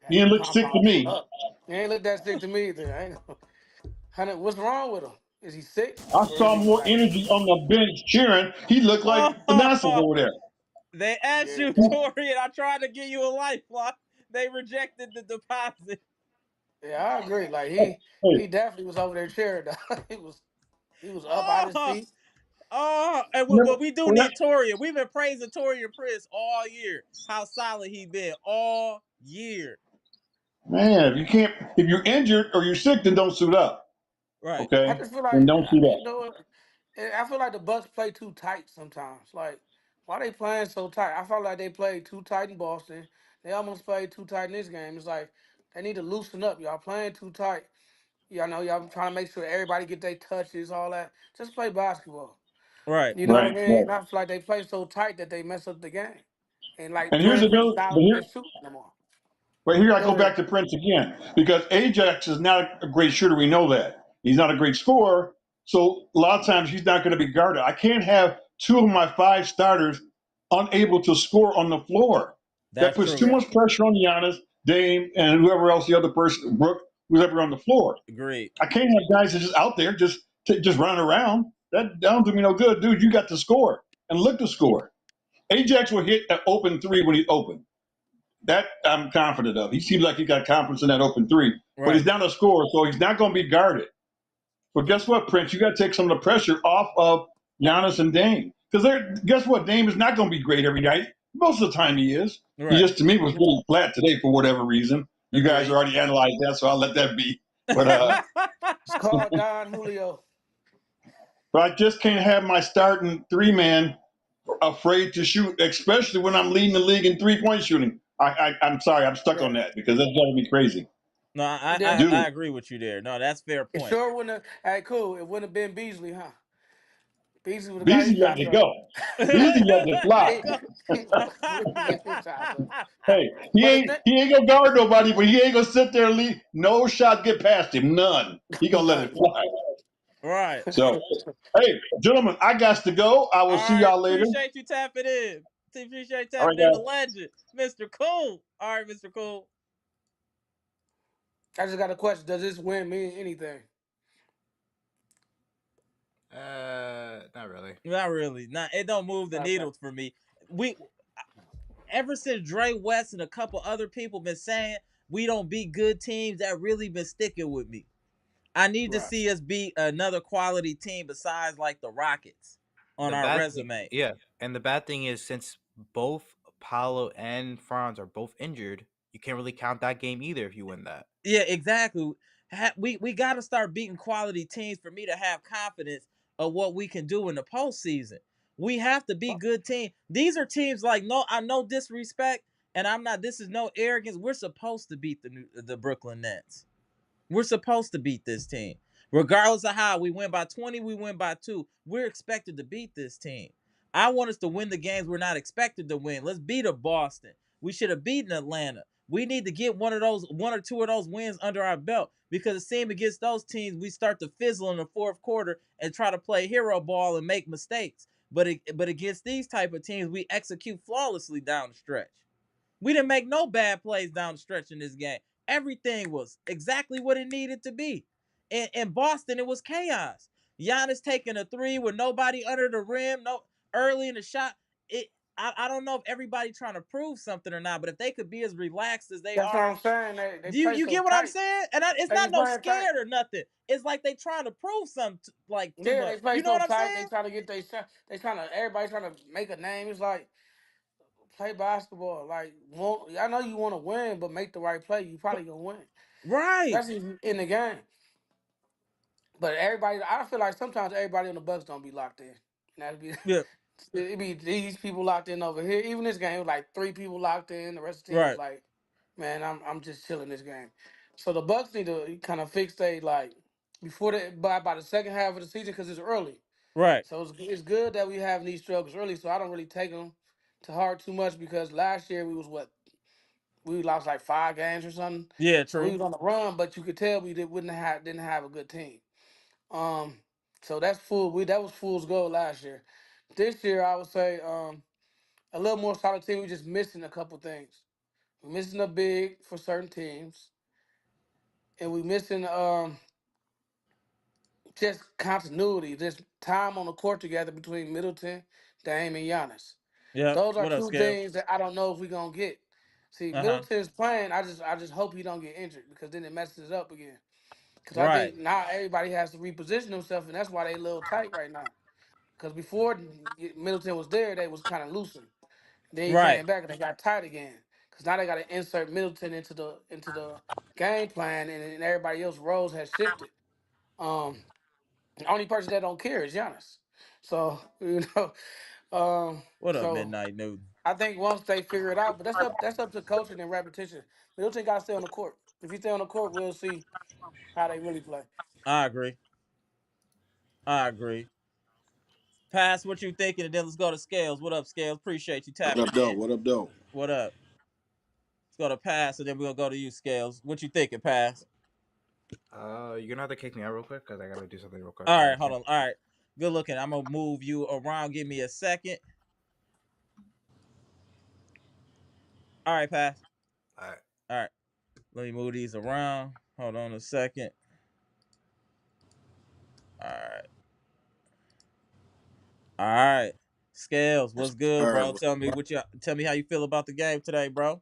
He didn't look sick to me. He ain't look that sick to me either. What's wrong with him? Is he sick? I saw more energy on the bench cheering. He looked like the Nassau over there. They asked you, Tori, and I tried to give you a lifeline. They rejected the deposit. Yeah, I agree. Like he definitely was over there cheering. he was up out his seat. And what we do need Torian. We've been praising Torian Prince all year. How solid he been all year. Man, if you're injured or you're sick, then don't suit up. Right. Okay. I just feel like and don't suit up. I feel like the Bucks play too tight sometimes. Like, why they playing so tight? I felt like they played too tight in Boston. They almost played too tight in this game. It's like they need to loosen up. Y'all playing too tight. Y'all know y'all trying to make sure everybody get their touches, all that. Just play basketball. Right. You know what I mean? Right. I feel like they play so tight that they mess up the game. And here's another. But here I go back to Prince again, because Ajax is not a great shooter. We know that. He's not a great scorer. So a lot of times he's not going to be guarded. I can't have 2 of my 5 starters unable to score on the floor. That puts too much pressure on Giannis, Dame, and whoever else, the other person, Brooke, whoever on the floor. Agreed. I can't have guys that just out there just running around. That don't do me no good. Dude, you got to score and look to score. Ajax will hit an open 3 when he's open. That I'm confident of. He seems like he got confidence in that open 3. Right. But he's not a scorer, so he's not going to be guarded. But guess what, Prince? You got to take some of the pressure off of Giannis and Dame. Because guess what? Dame is not going to be great every night. Most of the time he is. Right. He just, to me, was really flat today for whatever reason. You guys already analyzed that, so I'll let that be. But it's called Don Julio. But I just can't have my starting 3-man afraid to shoot, especially when I'm leading the league in 3-point shooting. I'm sorry, I'm stuck on that because that's driving me crazy. No, I agree with you there. No, that's fair point. It sure wouldn't have. Hey, cool. It wouldn't have been Beasley, huh? Beasley let it go. Beasley let it fly. Hey, he ain't gonna guard nobody, but he ain't gonna sit there and leave. No shot get past him, none. He gonna let it fly. Right. So, hey, gentlemen, I got to go. I will see y'all later. Appreciate you tapping in. Appreciate you tapping in. The legend, Mr. Cool. All right, Mr. Cool. I just got a question. Does this win mean anything? Not really. Not really. It don't move the needles for me. Ever since Dre West and a couple other people been saying we don't beat good teams, that really been sticking with me. I need to see us beat another quality team besides like the Rockets on our resume. And the bad thing is, since both Paolo and Franz are both injured, you can't really count that game either if you win that. Yeah, exactly. We got to start beating quality teams for me to have confidence of what we can do in the postseason. We have to be good teams. These are teams like, I know disrespect, and I'm not. This is no arrogance. We're supposed to beat the Brooklyn Nets. We're supposed to beat this team. Regardless of how we win by 20, we win by 2. We're expected to beat this team. I want us to win the games we're not expected to win. Let's beat a Boston. We should have beaten Atlanta. We need to get one or two of those wins under our belt, because it seems against those teams we start to fizzle in the fourth quarter and try to play hero ball and make mistakes. But against these type of teams, we execute flawlessly down the stretch. We didn't make no bad plays down the stretch in this game. Everything was exactly what it needed to be. In Boston, it was chaos. Giannis taking a 3 with nobody under the rim, no early in the shot. I don't know if everybody trying to prove something or not, but if they could be as relaxed as they That's are. That's what I'm saying. Do you get what I'm saying? And it's not no scared or nothing. It's like they trying to prove something too much. They play you know what I'm tight. saying? They trying to get everybody's trying to make a name. It's like, play basketball. Like, I know you want to win, but make the right play. You probably gonna win. Right. That's in the game. But I feel like sometimes everybody on the Bucks don't be locked in. It be these people locked in over here. Even this game, it was like 3 people locked in. The rest of the team was like, man, I'm just chilling this game. So the Bucks need to kind of fix by the second half of the season, because it's early. Right. So it's good that we have these struggles early. So I don't really take them to heart too much, because last year we lost like 5 games or something. Yeah, true. So we was on the run, but you could tell we didn't have a good team. So that was fool's gold last year. This year I would say a little more solid team. We're just missing a couple things. We're missing a big for certain teams, and we're missing just continuity, just time on the court together between Middleton, Dame, and Giannis. Yeah. Those are 2 things that I don't know if we're gonna get. See, Middleton's playing. I just hope he don't get injured, because then it messes it up again. Because I think now everybody has to reposition themselves, and that's why they a little tight right now. Because before Middleton was there, they was kind of loosened. Then he came back and they got tight again. Because now they got to insert Middleton into the game plan, and everybody else's roles has shifted. The only person that don't care is Giannis. So what up, Midnight Newton? I think once they figure it out, but that's up to coaching and repetition. Middleton got to stay on the court. If he stay on the court, we'll see how they really play. I agree. Pass what you thinking, and then let's go to Scales. What up, Scales? Appreciate you tapping in. What up, though? What up? Let's go to Pass, and then we're gonna go to you, Scales. What you thinking, Pass? You're gonna have to kick me out real quick, because I gotta do something real quick. All right, hold on. All right, good looking. I'm gonna move you around. Give me a second. All right, Pass. All right. Let me move these around. Hold on a second. All right. Scales, what's good, bro? Tell me how you feel about the game today, bro.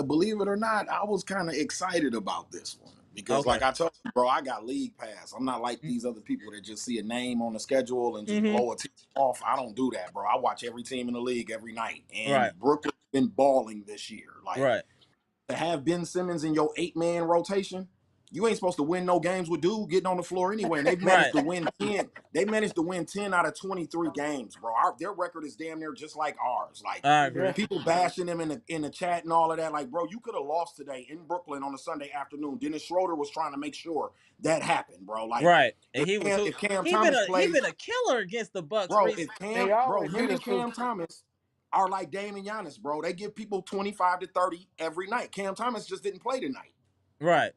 Believe it or not, I was kind of excited about this one, because like I told you, bro, I got league pass. I'm not like these other people that just see a name on the schedule and just blow a team off. I don't do that, bro. I watch every team in the league every night, and Brooklyn's been balling this year. Like, to have Ben Simmons in your 8-man rotation, you ain't supposed to win no games with dude getting on the floor anyway. And they've managed to win 10. They managed to win 10 out of 23 games, bro. Their record is damn near just like ours. Like, I agree. People bashing them in the chat and all of that. Like, bro, you could have lost today in Brooklyn on a Sunday afternoon. Dennis Schroeder was trying to make sure that happened, bro. Like, and he been a killer against the Bucks. Bro, recently. him and Cam Thomas are like Dame and Giannis, bro. They give people 25 to 30 every night. Cam Thomas just didn't play tonight. Right.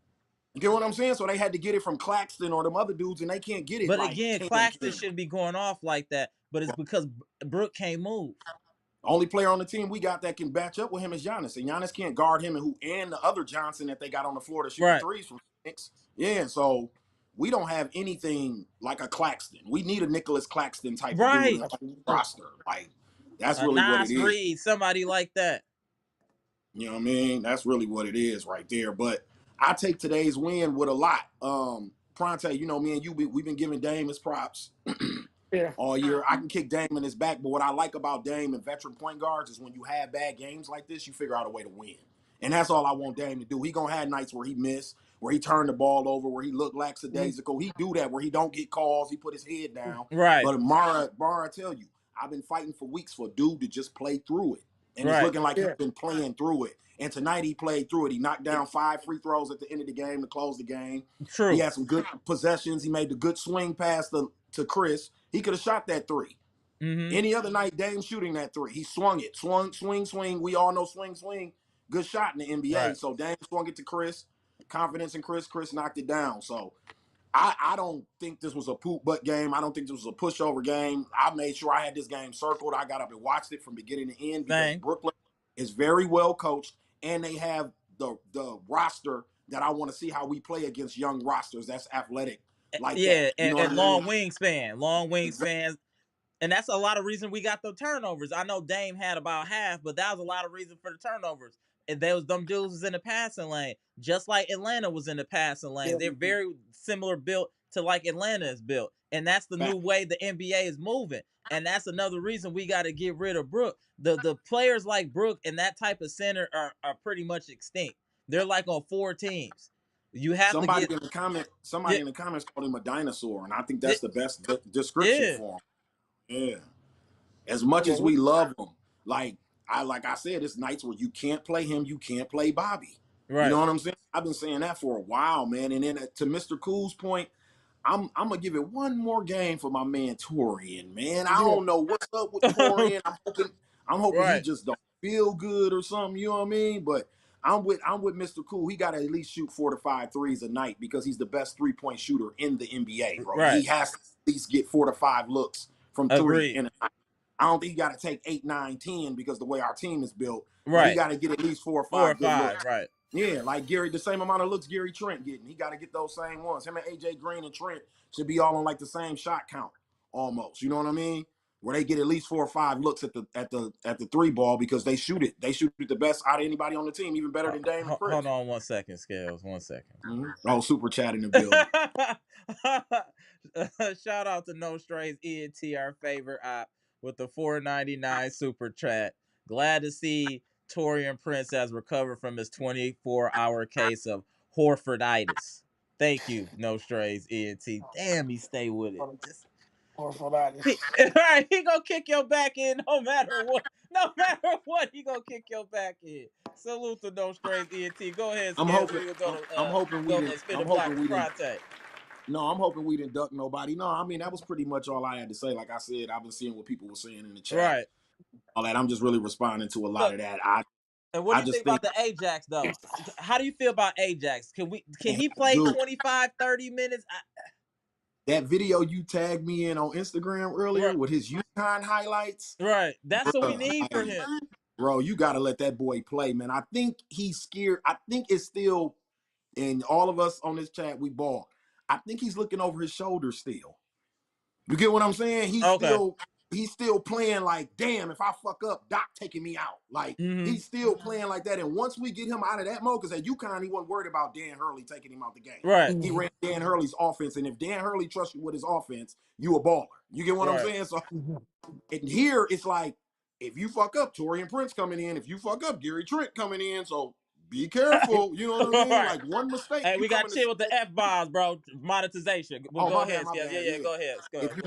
You get what I'm saying? So they had to get it from Claxton or them other dudes, and they can't get it. But again, Claxton shouldn't be going off like that. But it's because Brook can't move. Only player on the team we got that can match up with him is Giannis, and Giannis can't guard him and the other Johnson that they got on the floor to shoot the threes from Phoenix. Yeah, so we don't have anything like a Claxton. We need a Nicholas Claxton type of dude in roster. Like, that's really what it is. Reed, somebody like that. You know what I mean? That's really what it is right there. But I take today's win with a lot. Pronte, you know, me and you, we've been giving Dame his props all year. I can kick Dame in his back, but what I like about Dame and veteran point guards is when you have bad games like this, you figure out a way to win. And that's all I want Dame to do. He gonna have nights where he missed, where he turned the ball over, where he looked lackadaisical. He do that, where he don't get calls, he put his head down. Right. But Amara, I tell you, I've been fighting for weeks for a dude to just play through it. And it's looking like he's been playing through it. And tonight he played through it. He knocked down 5 free throws at the end of the game to close the game. True. He had some good possessions. He made the good swing pass to Chris. He could have shot that 3. Any other night, Dame shooting that 3. He swung it. Swing. We all know swing. Good shot in the NBA. Right. So Dame swung it to Chris. Confidence in Chris. Chris knocked it down. So I don't think this was a poop butt game. I don't think this was a pushover game. I made sure I had this game circled. I got up and watched it from beginning to end because Brooklyn is very well coached, and they have the roster that I want to see how we play against young rosters that's athletic like that. And long wingspans. And that's a lot of reason we got the turnovers. I know Dame had about half, but that was a lot of reason for the turnovers. And them dudes was in the passing lane, just like Atlanta was in the passing lane. They're very similar built to like Atlanta is built. And that's the new way the NBA is moving. And that's another reason we got to get rid of Brook. The players like Brook and that type of center are pretty much extinct. They're like on 4 teams. You have somebody in the comments called him a dinosaur, and I think that's the best description for him. Yeah. As much as we love him, like I said, it's nights where you can't play him, you can't play Bobby. Right. You know what I'm saying? I've been saying that for a while, man. And then to Mr. Cool's point, I'm gonna give it one more game for my man Torian, man. I don't know what's up with Torian. I'm hoping he just don't feel good or something, you know what I mean? But I'm with Mr. Cool. He gotta at least shoot 4 to 5 threes a night because he's the best 3-point shooter in the NBA, bro. Right. He has to at least get 4 to 5 looks from 3 in a night. I don't think he got to take 8, 9, 10 because the way our team is built. Right. He got to get at least 4 or 5 good looks. Right. Yeah, like the same amount of looks Gary Trent getting. He got to get those same ones. Him and AJ Green and Trent should be all on like the same shot count almost. You know what I mean? Where they get at least 4 or 5 looks at the 3 ball because they shoot it. They shoot it the best out of anybody on the team, even better than Dame and Chris. Hold on 1 second, Scales. 1 second. Oh, super chat in the building. Shout out to No Strays ENT, our favorite app, with the $4.99 super chat. Glad to see Torian Prince has recovered from his 24-hour case of Horforditis. Thank you, No Strays ENT. Damn, he stay with it. Horforditis. Right, he gonna kick your back in no matter what. No matter what, he gonna kick your back in. Salute to No Strays ENT. Go ahead. I'm hoping we didn't duck nobody. No, I mean, that was pretty much all I had to say. Like I said, I've been seeing what people were saying in the chat. Right. All that. I'm just really responding to a lot of that. And what do you think about the Ajax, though? How do you feel about Ajax? Can he play 25, 30 minutes? That video you tagged me in on Instagram earlier with his UConn highlights. Right. That's what we need for him. Bro, you got to let that boy play, man. I think he's scared. I think it's still, and all of us on this chat, we ball. I think he's looking over his shoulder still. You get what I'm saying? He's still playing like, damn, if I fuck up, Doc taking me out. Like, he's still playing like that. And once we get him out of that mode, because at UConn, he wasn't worried about Dan Hurley taking him out the game. Right. He ran Dan Hurley's offense. And if Dan Hurley trusts you with his offense, you a baller. You get what I'm saying? So, and here, it's like, if you fuck up, Torian Prince coming in. If you fuck up, Gary Trent coming in. So, be careful. You know what I mean? Right. Like one mistake. Hey, we got chill with the F-bombs, bro. Monetization. Well, go ahead, my bad. Yeah, go ahead.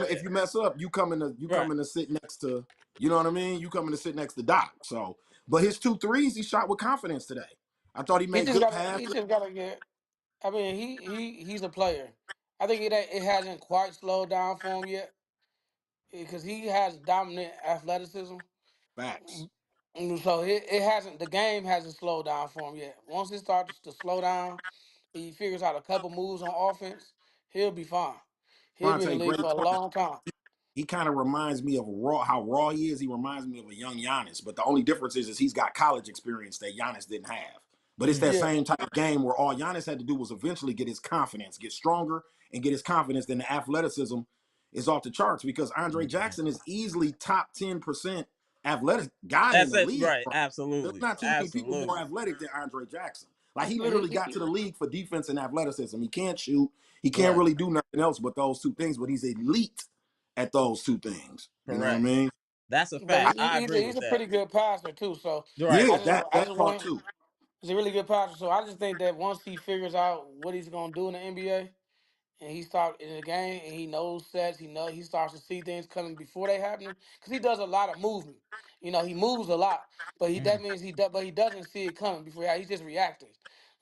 If you mess up, you coming to sit next to, you know what I mean? You coming to sit next to Doc. So, but his 2 threes, he shot with confidence today. I thought he made good passes. He just gotta get. I mean, he's a player. I think it hasn't quite slowed down for him yet because he has dominant athleticism. Facts. So it hasn't. The game hasn't slowed down for him yet. Once it starts to slow down, he figures out a couple moves on offense. He'll be fine. He'll be in the Fonte, league great for a point. long time. He kind of reminds me of how raw he is. He reminds me of a young Giannis, but the only difference is he's got college experience that Giannis didn't have. But it's that same type of game where all Giannis had to do was eventually get his confidence, get stronger, and get his confidence. Then the athleticism is off the charts because Andre Jackson is easily top 10% athletic guy in the league. Right, absolutely. There's not too many people more athletic than Andre Jackson. Like he literally got to the league for defense and athleticism. He can't shoot. He can't really do nothing else but those two things. But he's elite at those two things. You know what I mean? That's a fact. He's a pretty good passer too. So yeah, that part too. He's a really good passer. So I just think that once he figures out what he's gonna do in the NBA, and he starts in the game, and he knows sets, he starts to see things coming before they happen, because he does a lot of movement. You know, he moves a lot, but that means he doesn't see it coming before he's just reacting.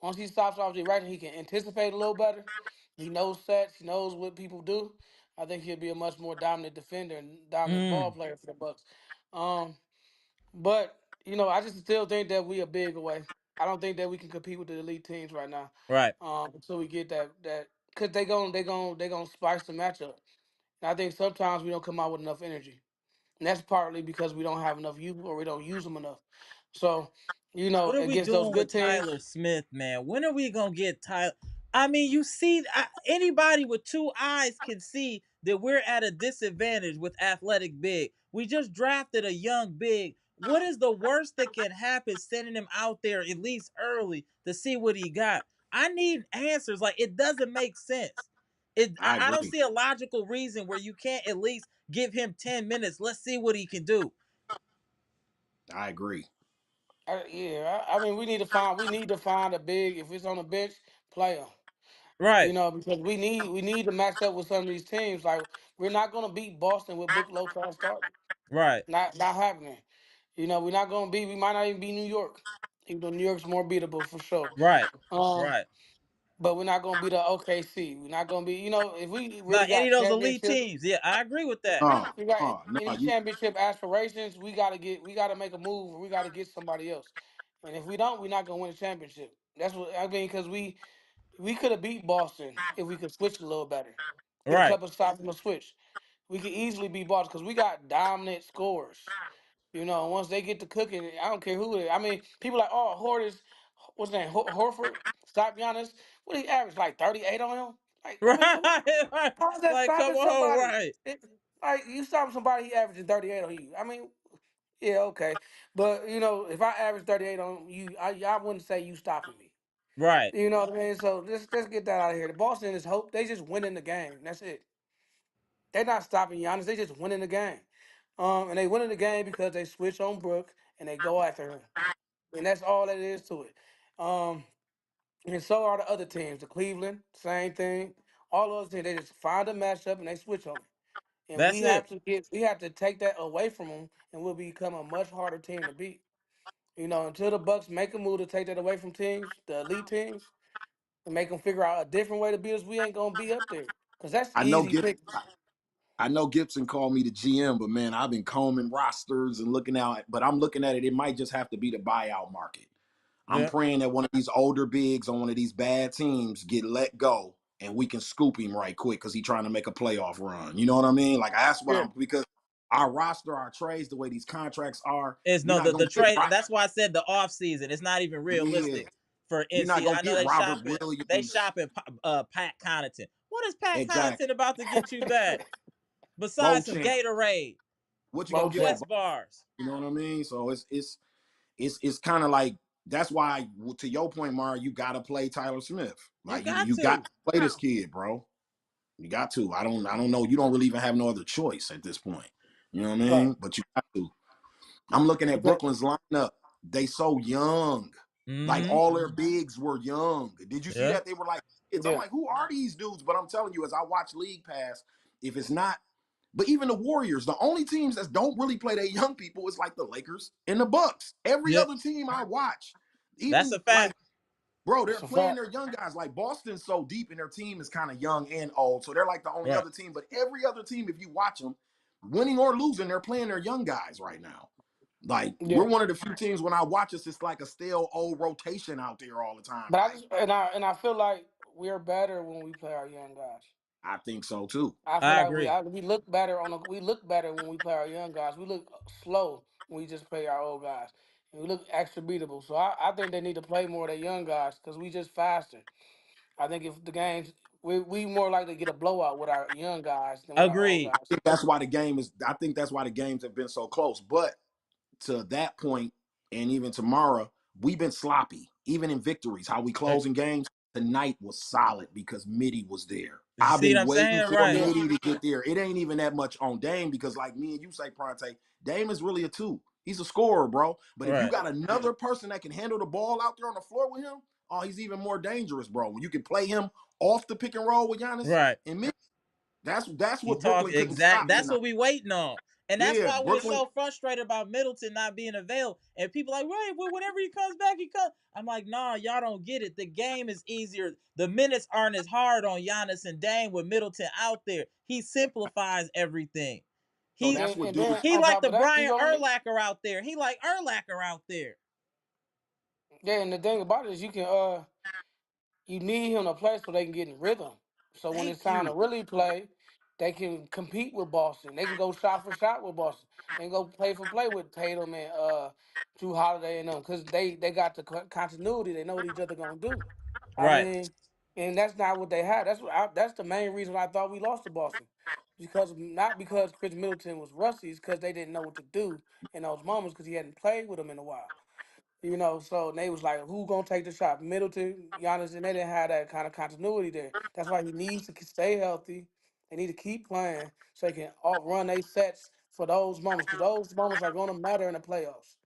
Once he stops off the reaction, he can anticipate a little better. He knows sets, he knows what people do. I think he'll be a much more dominant defender and dominant ball player for the Bucks. But I just still think that we are big away. I don't think that we can compete with the elite teams right now. Right. So we get that because they gonna spice the matchup. And I think sometimes we don't come out with enough energy, and that's partly because we don't have enough youth or we don't use them enough. So what are we against those doing good with teams, Tyler Smith, man? When are we gonna get Tyler? I mean, you see, anybody with 2 eyes can see that we're at a disadvantage with athletic big. We just drafted a young big. What is the worst that can happen sending him out there at least early to see what he got? I need answers. Like, it doesn't make sense. I don't see a logical reason where you can't at least give him 10 minutes. Let's see what he can do. I agree. I mean, we need to find a big. If it's on the bench, play him. Right. Because we need to match up with some of these teams. Like, we're not gonna beat Boston with Brook Lopez starting. Right. Not happening. We're not gonna be. We might not even be New York. Even though New York's more beatable for sure. Right. Right. But we're not gonna be the OKC. We're not gonna be. If we really Not any got of those elite championship, teams. Yeah, I agree with that. we got any championship aspirations, we gotta make a move, or we gotta get somebody else. And if we don't, we're not gonna win a championship. That's what I mean. Because we could have beat Boston if we could switch a little better. Get a Right. couple stops on the switch. We could easily beat Boston because we got dominant scores. Once they get to cooking, I don't care who it is. I mean, people like, oh, Horford, what's his name? Horford, stop Giannis. What he average, like 38 on him? Like, I mean, Right. how's that Like, stopping come on, somebody? right. Like, you stopping somebody, he averaging 38 on you. I mean, yeah, okay. But, if I average 38 on you, I wouldn't say you stopping me. Right. You know what I mean? So let's get that out of here. The Boston is hope. They just winning the game. That's it. They're not stopping Giannis. They just winning the game. And they winning the game because they switch on Brook and they go after him. And that's all that is to it. And so are the other teams. The Cleveland, same thing. All those teams, they just find a matchup and they switch on it. And That's it. we have to take that away from them, and we'll become a much harder team to beat. Until the Bucks make a move to take that away from teams, the elite teams, and make them figure out a different way to beat us, we ain't gonna be up there. Cause that's easy pick. I know Gibson called me the GM, but man, I've been combing rosters and looking out. But I'm looking at it. It might just have to be the buyout market. I'm praying that one of these older bigs on one of these bad teams get let go and we can scoop him right quick because he's trying to make a playoff run. You know what I mean? Like that's what because our roster, our trades, the way these contracts are, it's the trade. That's why I said the off season. It's not even realistic for NC. You're not gonna get Robert Williams. They shopping Pat Connaughton. What is Pat Connaughton about to get you back? Besides some Gatorade, what you gonna get? West bars. You know what I mean? So it's kind of like that's why, to your point, Mara, you gotta play Tyler Smith. Like you got to play this kid, bro. You got to. I don't know. You don't really even have no other choice at this point. You know what I mean? But you got to. I'm looking at Brooklyn's lineup. They so young. Like all their bigs were young. Did you see that? They were like, I'm like, who are these dudes? But I'm telling you, as I watch League Pass, if it's not, but even the Warriors, the only teams that don't really play their young people is like the Lakers and the Bucks. Every other team I watch, even that's a fact. like, bro, they're playing their young guys. Like Boston's so deep and their team is kind of young and old. So they're like the only other team. But every other team, if you watch them, winning or losing, they're playing their young guys right now. Like we're one of the few teams when I watch us, it's like a stale old rotation out there all the time. But like, I feel like we're better when we play our young guys. I think so too. I feel like we look better we look better when we play our young guys. We look slow when we just play our old guys, and we look extra beatable. So I think they need to play more of their young guys because we just faster. I think if the games we more likely to get a blowout with our young guys than with our old guys. I think that's why the games have been so close. But to that point, and even tomorrow, we've been sloppy. Even in victories, how we closing games tonight was solid because Mitty was there. I've been waiting for Mitty to get there. It ain't even that much on Dame because, like me and you say, Pronte, Dame is really a 2. He's a scorer, bro. But if you got another person that can handle the ball out there on the floor with him, oh, he's even more dangerous, bro. When you can play him off the pick and roll with Giannis and Mitty, that's what Brooklyn couldn't stop. That's what we waiting on. And that's why we're so frustrated about Middleton not being available. And people are like, right, well, whenever he comes back, he comes. I'm like, nah, y'all don't get it. The game is easier. The minutes aren't as hard on Giannis and Dame with Middleton out there. He simplifies everything. He like the Brian Urlacher out there. He like Urlacher out there. Yeah, and the thing about it is you need him to play so they can get in rhythm. So when it's time to really play, they can compete with Boston. They can go shot for shot with Boston. They can go play for play with Tatum and Drew Holiday and them because they got the continuity. They know what each other gonna do. I mean, and that's not what they had. That's the main reason I thought we lost to Boston, not because Chris Middleton was rusty, it's because they didn't know what to do in those moments because he hadn't played with them in a while. You know, so they was like, who gonna take the shot? Middleton, Giannis, and they didn't have that kind of continuity there. That's why he needs to stay healthy. They need to keep playing so they can run their sets for those moments because those moments are gonna matter in the playoffs.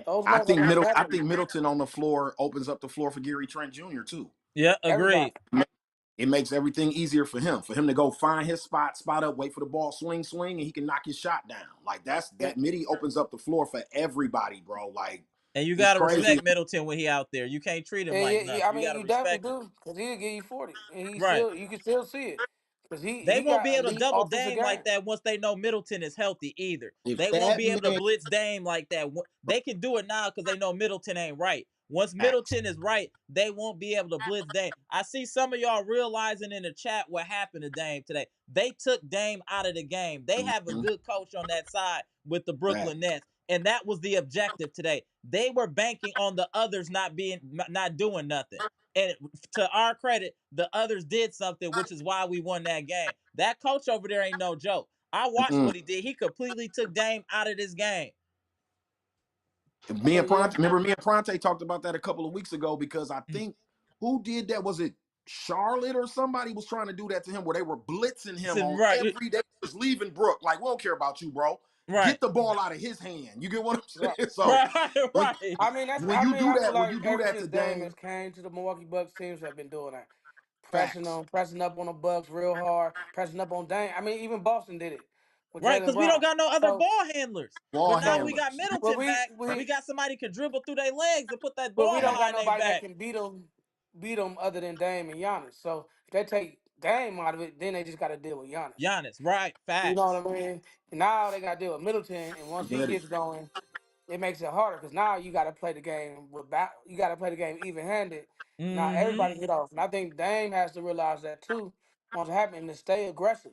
Those moments I think Middleton on the floor opens up the floor for Gary Trent Jr. too. Yeah, agreed. It makes everything easier for him to go find his spot up, wait for the ball, swing, and he can knock his shot down. Like that Mitty opens up the floor for everybody, bro. Like. And you gotta respect Middleton when he out there. You can't treat him like nothing. I mean, you definitely do because he'll give you 40, and you can still see it because they won't be able to double Dame like that once they know Middleton is healthy either. They won't be able to blitz Dame like that. They can do it now because they know Middleton ain't right. Once Middleton is right, they won't be able to blitz Dame. I see some of y'all realizing in the chat what happened to Dame today. They took Dame out of the game. They have a good coach on that side with the Brooklyn Nets. And that was the objective today. They were banking on the others not doing nothing. And to our credit, the others did something, which is why we won that game. That coach over there ain't no joke. I watched what he did. He completely took Dame out of this game. Me and Pronte talked about that a couple of weeks ago because I think who did that? Was it Charlotte or somebody was trying to do that to him where they were blitzing him every day, just leaving Brook. Like, we don't care about you, bro. Get the ball out of his hand. You get what I'm saying? Right. So, I mean, when you do that to Dame, has came to the Milwaukee Bucks, teams have been doing that, pressing up on the Bucks real hard, pressing up on Dame. I mean, even Boston did it. Right, because we don't got no other ball handlers. But now we got Middleton back. We got somebody who can dribble through their legs and put that ball behind their back. But we don't got nobody that can beat them other than Dame and Giannis. So if they take Dame out of it, then they just got to deal with Giannis. Right, facts. You know what I mean? And now they got to deal with Middleton, and once he gets going, it makes it harder because now you got to play the game you got to play the game even-handed. Now everybody get off, and I think Dame has to realize that too. Once it happens, to stay aggressive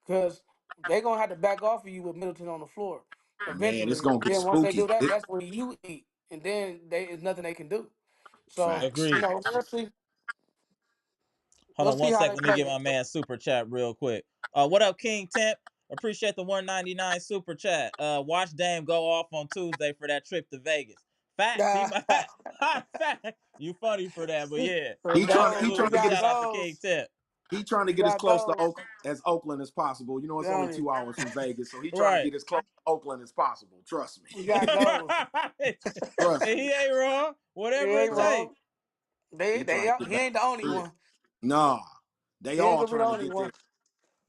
because they're gonna have to back off of you with Middleton on the floor eventually. Man, it's gonna get then once spooky. they do that, that's when you eat, and then there's nothing they can do. So we'll see. Hold on one second. Let me get my man super chat real quick. What up, King Temp? Appreciate the 199 super chat. Watch Dame go off on Tuesday for that trip to Vegas. Facts. You funny for that, but yeah. He trying to shout out to King Temp. He trying to get as close to Oakland as possible. You know, it's only 2 hours from Vegas, so he trying to get as close to Oakland as possible. Trust me. He got goals. Trust me. He ain't wrong. Whatever it takes. He ain't the only one. Nah, they all trying to get there.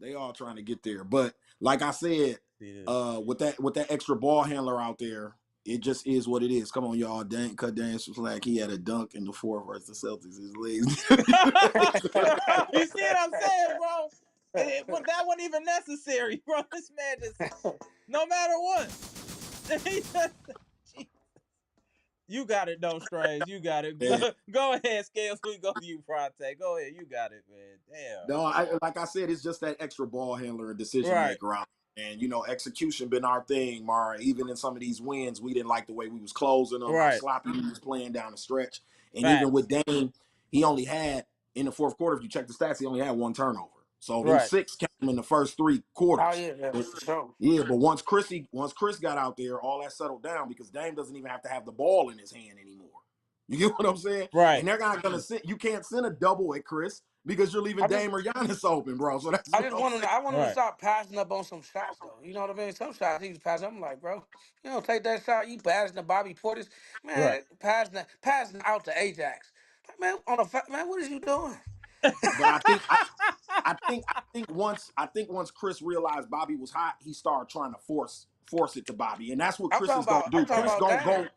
They all trying to get there. But like I said, with that extra ball handler out there, it just is what it is. Come on, y'all. Cut Dance was like he had a dunk in the fourth versus the Celtics. His legs. You see what I'm saying, bro? That wasn't even necessary, bro. This man just, no matter what. You got it, though, Strange. You got it. Yeah. Go ahead, Scales. We go to you, Fronte. Go ahead. You got it, man. Damn. No, like I said, it's just that extra ball handler and decision maker out. And, you know, execution been our thing, Mara. Even in some of these wins, we didn't like the way we was closing them, how sloppy he was playing down the stretch. And even with Dame, he only had, in the fourth quarter, if you check the stats, he only had 1 turnover. So them 6 came in the first 3 quarters. Oh, yeah, for sure. Yeah, but once Chris got out there, all that settled down because Dame doesn't even have to have the ball in his hand anymore. You get what I'm saying? Right. And they're not going to send, you can't send a double at Chris because you're leaving Dame or Giannis open, bro. So that's I want him to stop passing up on some shots, though. You know what I mean? Some shots he was passing. I'm like, bro, you don't take that shot. You passing to Bobby Portis, man. Passing out to Ajax, man. Man, what is you doing? But I think once Chris realized Bobby was hot, he started trying to force it to Bobby, and that's what Chris is gonna do. Chris gonna go.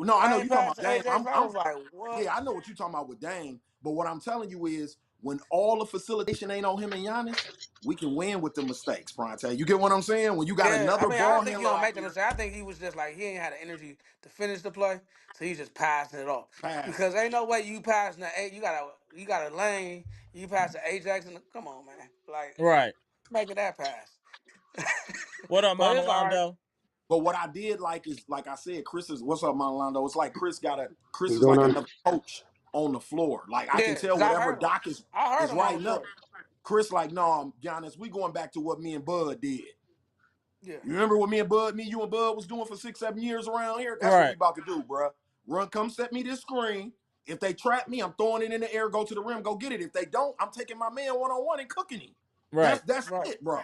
No, I know you talking about Dame. I was like, what? Yeah, I know what you're talking about with Dame. But what I'm telling you is, when all the facilitation ain't on him and Giannis, we can win with the mistakes, Bronte. You get what I'm saying? When you got another ball handler, you don't make the mistake. I think he was just like he ain't had the energy to finish the play, so he's just passing it off. Because ain't no way you passing the eight. You got a lane. You pass the Ajax, and come on, man. Like making that pass. What up, Monalando? But what I did like is, like I said, Chris is, what's up, Monalando? It's like Chris is like another coach on the floor. Like I can tell whatever Doc is writing up. Chris like, no, Giannis, we going back to what me and Bud did. Yeah. You remember what you and Bud was doing for 6-7 years around here? That's what we about to do, bro. Come set me this screen. If they trap me, I'm throwing it in the air, go to the rim, go get it. If they don't, I'm taking my man one-on-one and cooking him. Right. That's it, bro.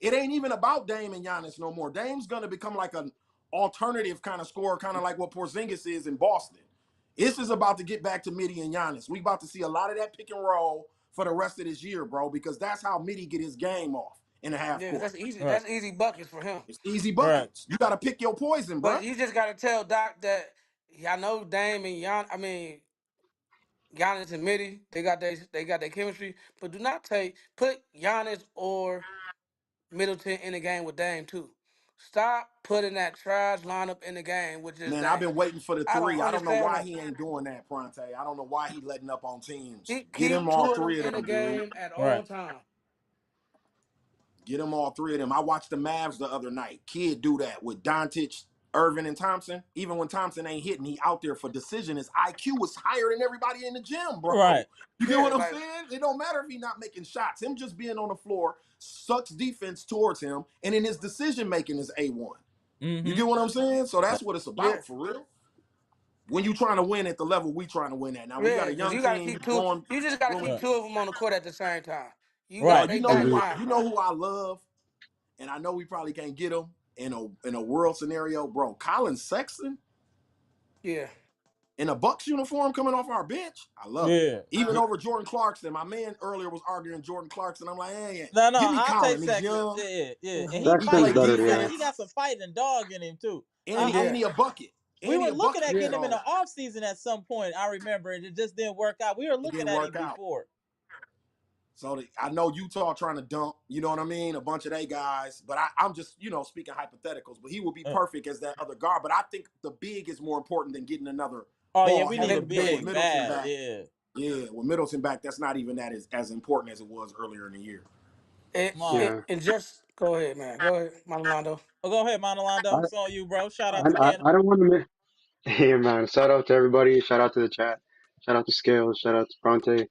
It ain't even about Dame and Giannis no more. Dame's going to become like an alternative kind of scorer, kind of like what Porzingis is in Boston. This is about to get back to Mitty and Giannis. We about to see a lot of that pick and roll for the rest of this year, bro, because that's how Mitty get his game off in the half court. That's easy. That's easy buckets for him. It's easy buckets. You got to pick your poison, bro. But you just got to tell Doc that I know Dame and Giannis and Mitty, they got their chemistry, but do not put Giannis or Middleton in the game with Dame too. Stop putting that trash lineup in the game with just Man, Dame. I've been waiting for the 3. I don't know why he ain't doing that, Pronte. I don't know why he letting up on teams. Get him all 3 of them, in the game at all times. Get him all 3 of them. I watched the Mavs the other night. Kid do that with Doncic, Irvin, and Thompson. Even when Thompson ain't hitting, he out there for decision. His IQ was higher than everybody in the gym, bro. Right. You get what I'm saying? It don't matter if he's not making shots. Him just being on the floor sucks defense towards him, and in his decision making is A1. Mm-hmm. You get what I'm saying? So that's what it's about for real. When you trying to win at the level we trying to win at. Now we got a young team. You just got to keep 2 of them on the court at the same time. You know who I love, and I know we probably can't get him in a world scenario, bro. Colin Sexton. Yeah. In a Bucks uniform coming off our bench. I love it. Even over Jordan Clarkson. My man earlier was arguing Jordan Clarkson. I'm like, hey, no, give me I'll Colin. take Sexton. Yeah. And he got some fighting dog in him too. And he a bucket. We were looking at getting him in the offseason at some point. I remember it just didn't work out. We were looking at him before. So I know Utah trying to dump, you know what I mean, a bunch of they guys. But I'm just, speaking hypotheticals. But he would be perfect as that other guard. But I think the big is more important than getting another. We need a big bad. Yeah, with Middleton back, that's not even that as important as it was earlier in the year. And just go ahead, man. Go ahead, Monalando. Go ahead, Monalando. It's on you, bro. Shout out to Canada. I don't want to miss. Hey, man. Shout out to everybody. Shout out to the chat. Shout out to Scales. Shout out to Bronte.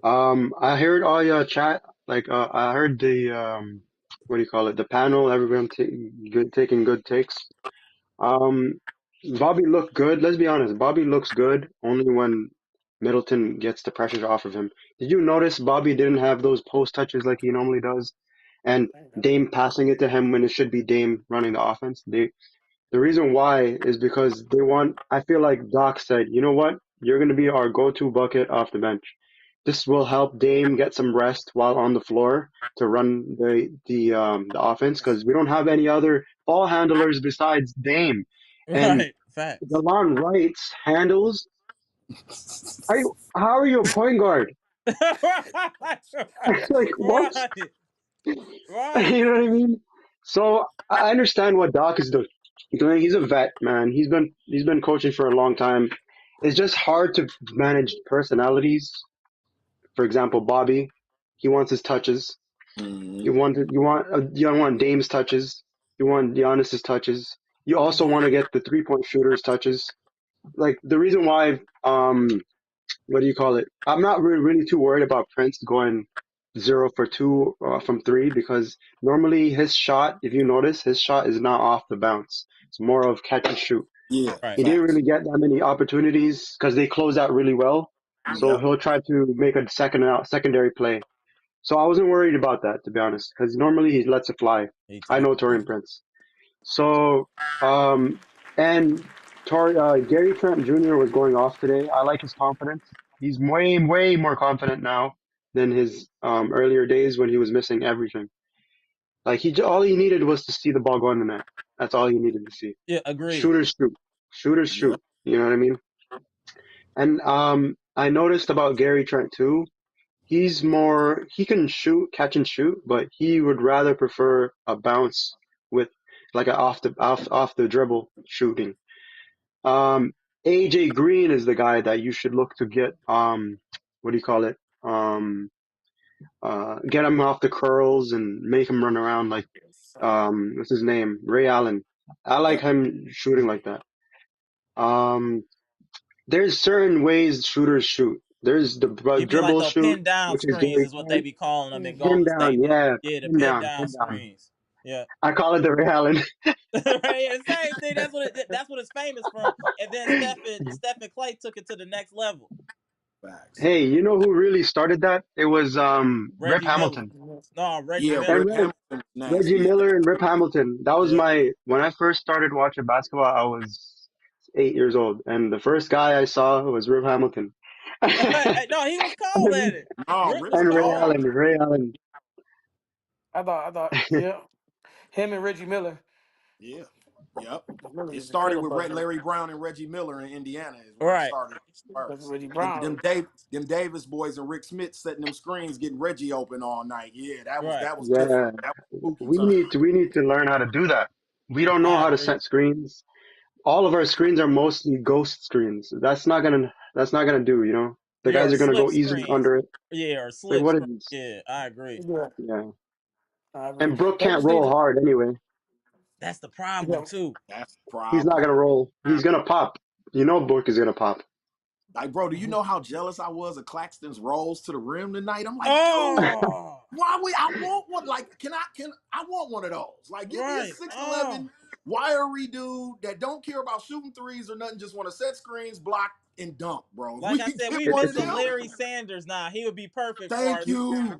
I heard all your chat. I heard the what do you call it? The panel. Everyone taking good takes. Bobby looked good. Let's be honest. Bobby looks good only when Middleton gets the pressure off of him. Did you notice Bobby didn't have those post touches like he normally does? And Dame passing it to him when it should be Dame running the offense? The reason why is because I feel like Doc said, you know what? You're going to be our go-to bucket off the bench. This will help Dame get some rest while on the floor to run the offense because we don't have any other ball handlers besides Dame. And Right, facts. Delon Wright's handles. How are you a point guard? Like what? Right. You know what I mean? So I understand what Doc is doing. He's a vet, man. He's been coaching for a long time. It's just hard to manage personalities. For example, Bobby, he wants his touches. You want Dame's touches. You want Giannis's touches. You also want to get the 3-point shooters touches. Like the reason why, what do you call it? I'm not really too worried about Prince going 0 for 2 from 3 because normally his shot, if you notice, his shot is not off the bounce. It's more of catch and shoot. Yeah, right. He didn't really get that many opportunities because they closed out really well. So he'll try to make a secondary play. So I wasn't worried about that, to be honest, because normally he lets it fly. I know Taurean Prince. So, and Gary Trent Jr. was going off today. I like his confidence. He's way, way more confident now than his earlier days when he was missing everything. Like all he needed was to see the ball go in the net. That's all he needed to see. Yeah, agreed. Shooters shoot. You know what I mean? And I noticed about Gary Trent too. He can catch and shoot, but he would rather prefer a bounce with like an off the dribble shooting. AJ Green is the guy that you should look to get what do you call it? Get him off the curls and make him run around like what's his name? Ray Allen. I like him shooting like that. There's certain ways shooters shoot. There's the dribble like shoot, pin down which screens is is what they be calling them in pin Golden down, State. yeah, The pin down screens. Yeah. I call it the Ray Allen. Right, same thing. That's what it's famous from. And then Stephen Clay took it to the next level. Facts. Hey, you know who really started that? It was Rip Hamilton. No, Reggie Miller. Reggie Miller and Rip Hamilton. That was when I first started watching basketball, I was 8 years old, and the first guy I saw was Rip Hamilton. No, he was cold at it. And Ray Allen. I thought, yeah, him and Reggie Miller. Yeah. Yep. It started with Larry Brown and Reggie Miller in Indiana. Is where it started first. Reggie Brown. Them Davis boys and Rick Smith setting them screens, getting Reggie open all night. Yeah, that was yeah. different. That was we need to learn how to do that. We don't know how to set screens. All of our screens are mostly ghost screens. That's not gonna do. You know, the guys are gonna go easily under it. Yeah, or slip. Like, what is this? Yeah, I agree. Yeah. And Brooke can't roll hard anyway. That's the problem too. That's the problem. He's not gonna roll. He's gonna pop. You know, Brooke is gonna pop. Like, bro, do you know how jealous I was of Claxton's rolls to the rim tonight? I'm like, dude, why I want one? Like, I want one of those? Like, give me a 6'11" wiry dude that don't care about shooting threes or nothing, just want to set screens, block, and dunk, bro. Like I said, we missing Larry Sanders now. He would be perfect for us.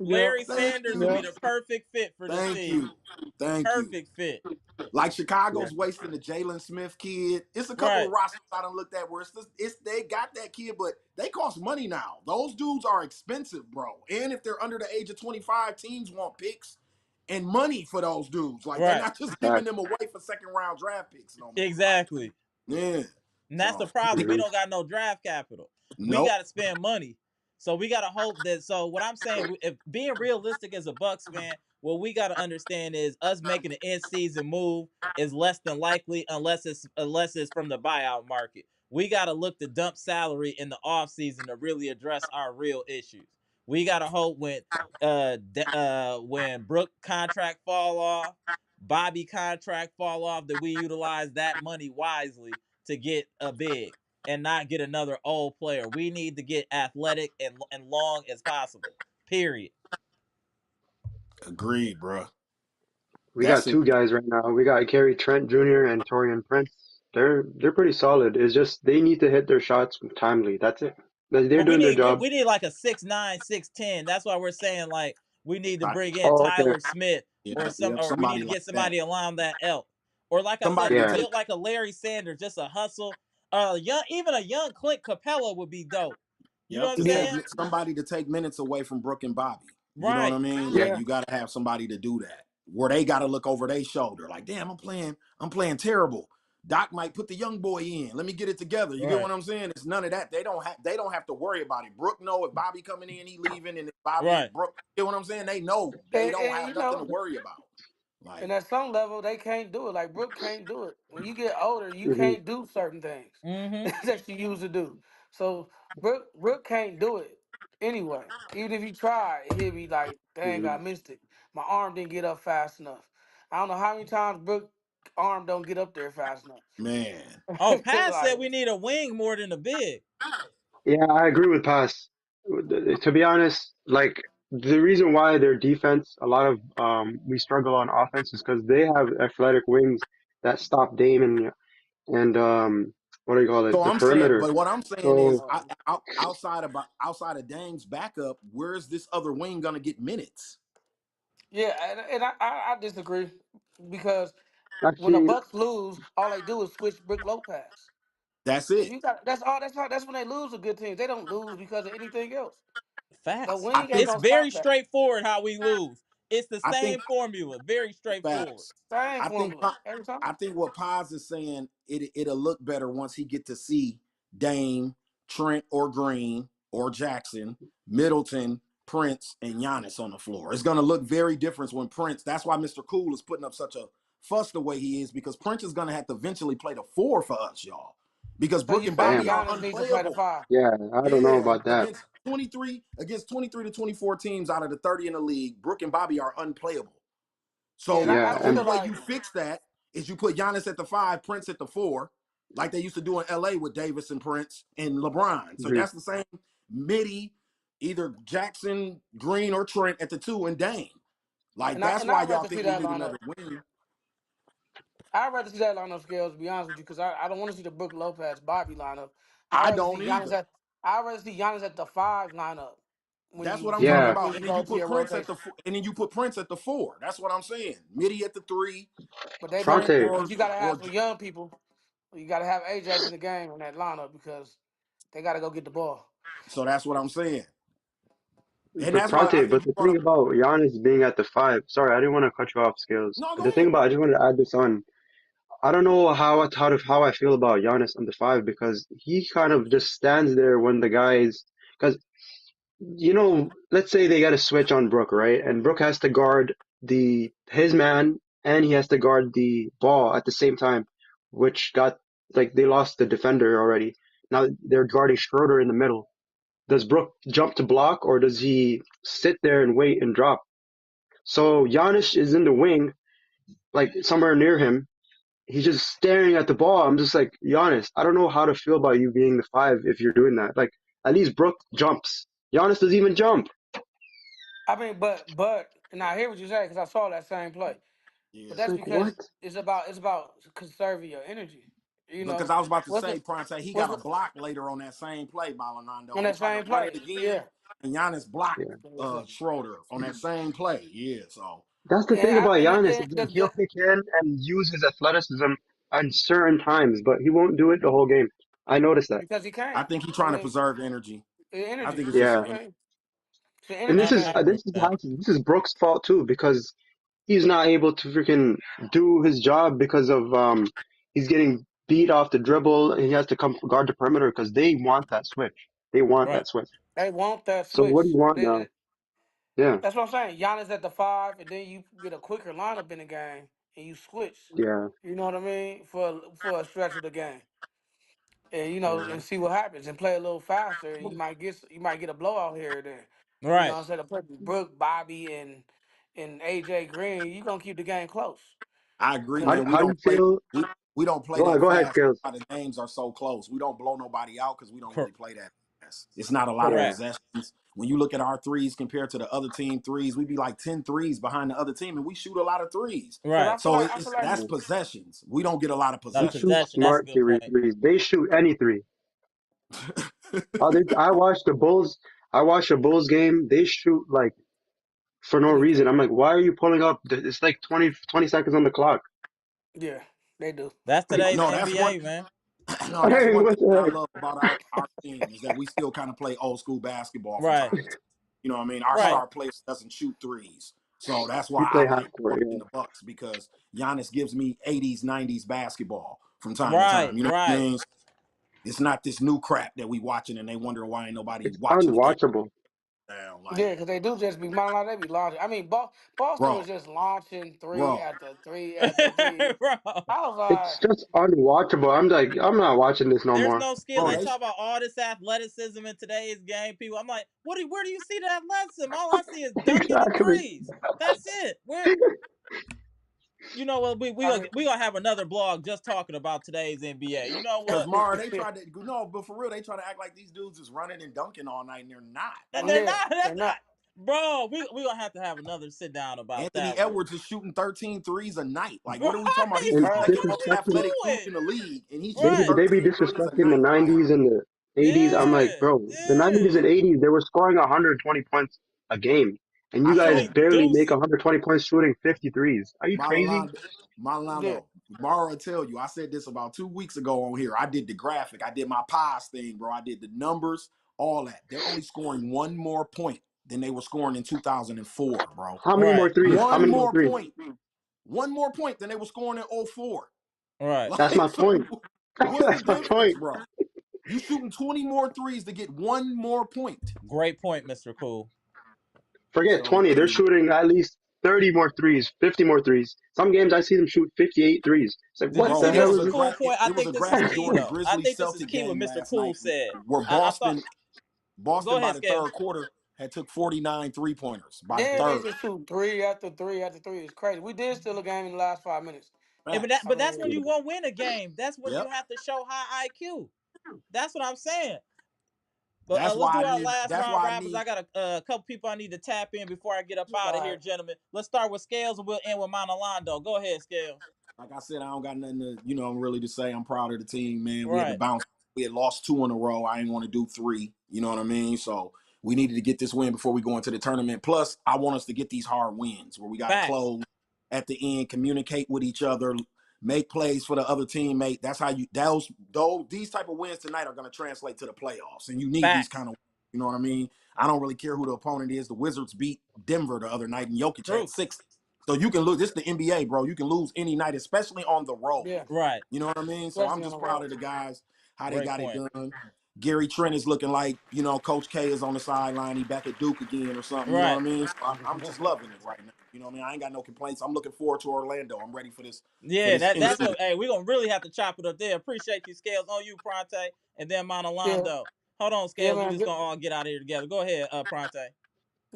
Larry Sanders would be the perfect fit for this team. Thank you. Perfect fit. Like Chicago's wasting the Jalen Smith kid. It's a couple of rosters I done looked at where they got that kid, but they cost money now. Those dudes are expensive, bro. And if they're under the age of 25, teams want picks and money for those dudes. Like they're not just giving them away for second-round draft picks no more. Exactly. Yeah. And that's the problem. We don't got no draft capital. We got to spend money. So we got to hope that. So what I'm saying, if being realistic as a Bucks fan, what we got to understand is us making an in-season move is less than likely unless it's from the buyout market. We got to look to dump salary in the offseason to really address our real issues. We got to hope when Brooke contract fall off, Bobby contract fall off, that we utilize that money wisely to get a big and not get another old player. We need to get athletic and long as possible. Period. Agreed, bro. We got two guys right now. We got Gary Trent Jr. and Taurean Prince. They're pretty solid. It's just they need to hit their shots timely. That's it. They're doing their job. We need like a 6'9", 6'10". That's why we're saying like we need to bring in Tyler Smith or we need to get somebody along that elk. Or like I said, build like a Larry Sanders, just a hustle. Even a young Clint Capella would be dope. You know what I'm saying? Somebody to take minutes away from Brooke and Bobby. You know what I mean? Yeah. Like you got to have somebody to do that. Where they got to look over their shoulder. Like, damn, I'm playing terrible. Doc might put the young boy in. Let me get it together. You get what I'm saying? It's none of that. They don't have to worry about it. Brooke know if Bobby coming in, he leaving, and if Bobby Brooke, you get what I'm saying? They know they don't have nothing to worry about. Like, and at some level, they can't do it. Like Brooke can't do it. When you get older, you can't do certain things that you used to do. So Brooke can't do it anyway. Even if you try, he'll be like, "Dang, I missed it. My arm didn't get up fast enough." I don't know how many times Brooke arm don't get up there fast enough. Man. Oh, Pat said we need a wing more than a big. Yeah, I agree with Pass. To be honest, like the reason why their defense, a lot of we struggle on offense is because they have athletic wings that stop Dame and what do you call it? So The I'm perimeter. saying, but what I'm saying is, outside of Dame's backup, where's this other wing gonna get minutes? Yeah, and I disagree because when the Actually, Bucks lose, all they do is switch Brook Lopez. That's it. That's when they lose a good team. They don't lose because of anything else. Facts. Ain't It's gonna very stop that. straightforward how we lose. It's the same formula. Very straightforward. Same formula every time. I think what Paz is saying, it'll look better once he get to see Dame, Trent, or Green, or Jackson, Middleton, Prince, and Giannis on the floor. It's gonna look very different when Prince. That's why Mr. Cool is putting up such a fuss the way he is, because Prince is gonna have to eventually play the 4 for us, y'all. Because Brooke and Bobby are unplayable. Yeah, I don't know about that. Against 23 to 24 teams out of the 30 in the league, Brooke and Bobby are unplayable. So the only way you fix that is you put Giannis at the 5, Prince at the 4, like they used to do in LA with Davis and Prince and LeBron. So that's the same midi, either Jackson, Green, or Trent at the 2 and Dame. Like that's why y'all think we need another wing. I'd rather see that lineup scales, to be honest with you, because I don't want to see the Brook Lopez Bobby lineup. I don't either. I'd rather see Giannis at the 5 lineup. That's what I'm talking about. And then you put Prince at the and then you put Prince at the 4. That's what I'm saying. Midi at the 3. But you gotta have some young people. You gotta have Ajax in the game in that lineup because they gotta go get the ball. So that's what I'm saying. And that's why but the thing about Giannis being at the 5, sorry, I didn't want to cut you off, Scales. No, the thing about I just wanted to add this on. I don't know how I feel about Giannis on the 5 because he kind of just stands there when the guys, because let's say they got a switch on Brook, right? And Brook has to guard his man and he has to guard the ball at the same time, which they lost the defender already. Now they're guarding Schroeder in the middle. Does Brook jump to block or does he sit there and wait and drop? So Giannis is in the wing, like somewhere near him. He's just staring at the ball. I'm just like, Giannis, I don't know how to feel about you being the 5 if you're doing that. Like, at least Brook jumps. Giannis doesn't even jump. I mean, but and I hear what you're saying because I saw that same play. Yeah. But that's like, because it's about conserving your energy. Because I was about to say, Pronte, he got a block later on that same play by Lonando. On that same play, and Giannis blocked Schroeder on that same play. Yeah, so that's the thing about Giannis. He'll kick in and use his athleticism on certain times, but he won't do it the whole game. I noticed that because he can't. I think he's trying to preserve energy. I think it's and this is Brook's fault too because he's not able to freaking do his job because of he's getting beat off the dribble and he has to come guard the perimeter because they want that switch. They want that switch. They want that switch. So what do you want now? Yeah. That's what I'm saying. Giannis at the 5, and then you get a quicker lineup in the game, and you switch. Yeah. You know what I mean? For a stretch of the game, and and see what happens, and play a little faster. And you might get a blowout here or there. Right. Instead of putting Brook, Bobby, and AJ Green, you gonna keep the game close. I agree. How do you feel? We don't play that fast. Ahead, the games are so close. We don't blow nobody out because we don't really play that fast. It's not a lot of possessions. When you look at our threes compared to the other team threes, we be like 10 threes behind the other team, and we shoot a lot of threes. Right. So that's possessions. We don't get a lot of possessions. They shoot smart threes. They shoot any 3. I watched the Bulls. I watched a Bulls game. They shoot like for no reason. I'm like, why are you pulling up? It's like 20 seconds on the clock. Yeah, they do. That's today's No, that's NBA, one. man. No, that's one thing I love about our team is that we still kind of play old school basketball from Right. time to time. You know what I mean? Our Right. star player doesn't shoot threes. So that's why We play I like half-court, watching the Bucks, because Giannis gives me 80s, 90s basketball from time to Right. time. You know what I mean? It's not this new crap that we watching and they wonder why ain't nobody It's watching the game. unwatchable. Yeah, because they do just be mounting, they be launching. I mean, Boston Bro, was just launching three bro. after three after three. Bro. I was It's like, just unwatchable. I'm like, I'm not watching this no There's more. no skill. Bro, They talk about all this athleticism in today's game, people. I'm like, where do you see the athleticism? All I see is dunking and Exactly. threes. That's it. You know what? We gonna have another blog just talking about today's NBA. You know because what? Mara, they tried to but for real, they try to act like these dudes is running and dunking all night, and they're not. They're yeah, not. they're not. Bro, we gonna have to have another sit down about Anthony that Edwards is shooting 13 threes a night. Like, what are we talking Right. about? He's And the second most What disrespecting. are athletic you dude in the league, and he's doing? shooting Right. They be 13 threes a disrespecting the night. Like, 90s and the 80s. I'm like, Yeah. bro, the 90s and 80s, they were scoring 120 points a game. And you I guys told Shooting barely make deuces. 120 points shooting 53s. Are you crazy? Yeah. Malalando, Mara tell you, I said this about 2 weeks ago on here. I did the graphic. I did my pies thing, bro. I did the numbers, all that. They're only scoring one more point than they were scoring in 2004, bro. How many more Right. threes? How One many more more threes? point. One more point than they were scoring in 04. Right. That's my Like, so point. what's the That's my difference, point. bro? You shooting 20 more threes to get one more point. Great point, Mr. Cool. Forget So, 20. They're shooting at least 30 more threes, 50 more threes. Some games I see them shoot 58 threes. It's like, Did what you bro, see the it hell was Mr. is a it? Cool point? I it was think a this is graphic key during the though. I Grizzlies think this is Celtic key what game Mr. last Cool night, said. where I thought. Boston Go by ahead, the Scale. third quarter had took 49 3-pointers by the And they third. just shoot three after three after three. It's crazy. We did steal a game in the last 5 minutes. Facts. I But that's mean, when you won't win a game. That's when you Yep. have to show high IQ. That's what I'm saying. But That's let's why do I our need. last That's round why I rappers. I need. got a couple people I need to tap in before I get up out of here, like, gentlemen. Let's start with Scales and we'll end with Monalando. Go ahead, Scales. Like I said, I don't got nothing to, really to say. I'm proud of the team, man. We had to Right. bounce. We had lost 2 in a row. I didn't want to do 3. You know what I mean? So we needed to get this win before we go into the tournament. Plus, I want us to get these hard wins where we got to close at the end, communicate with each other, make plays for the other teammate. That's how these type of wins tonight are going to translate to the playoffs, and you need these kind of. You know what I mean? I don't really care who the opponent is. The Wizards beat Denver the other night, and Jokic had 6. So you can lose. This is the NBA, bro. You can lose any night, especially on the road. yeah. Right. You know what I mean? So I'm Especially on just the proud road. of the guys, how they Great got point. it done. Gary Trent is looking like, Coach K is on the sideline. He back at Duke again or something. You know what I Right. mean? So I'm just loving it right now. You know what I mean? I ain't got no complaints. I'm looking forward to Orlando. I'm ready for this. Yeah, that's incident. what. Hey, we're gonna really have to chop it up there. Appreciate you, Scales. On you, Pronte, and then Monalando. Yeah. Hold on, Yeah, Scales. We man. just gonna all get out of here together. Go ahead, Pronte.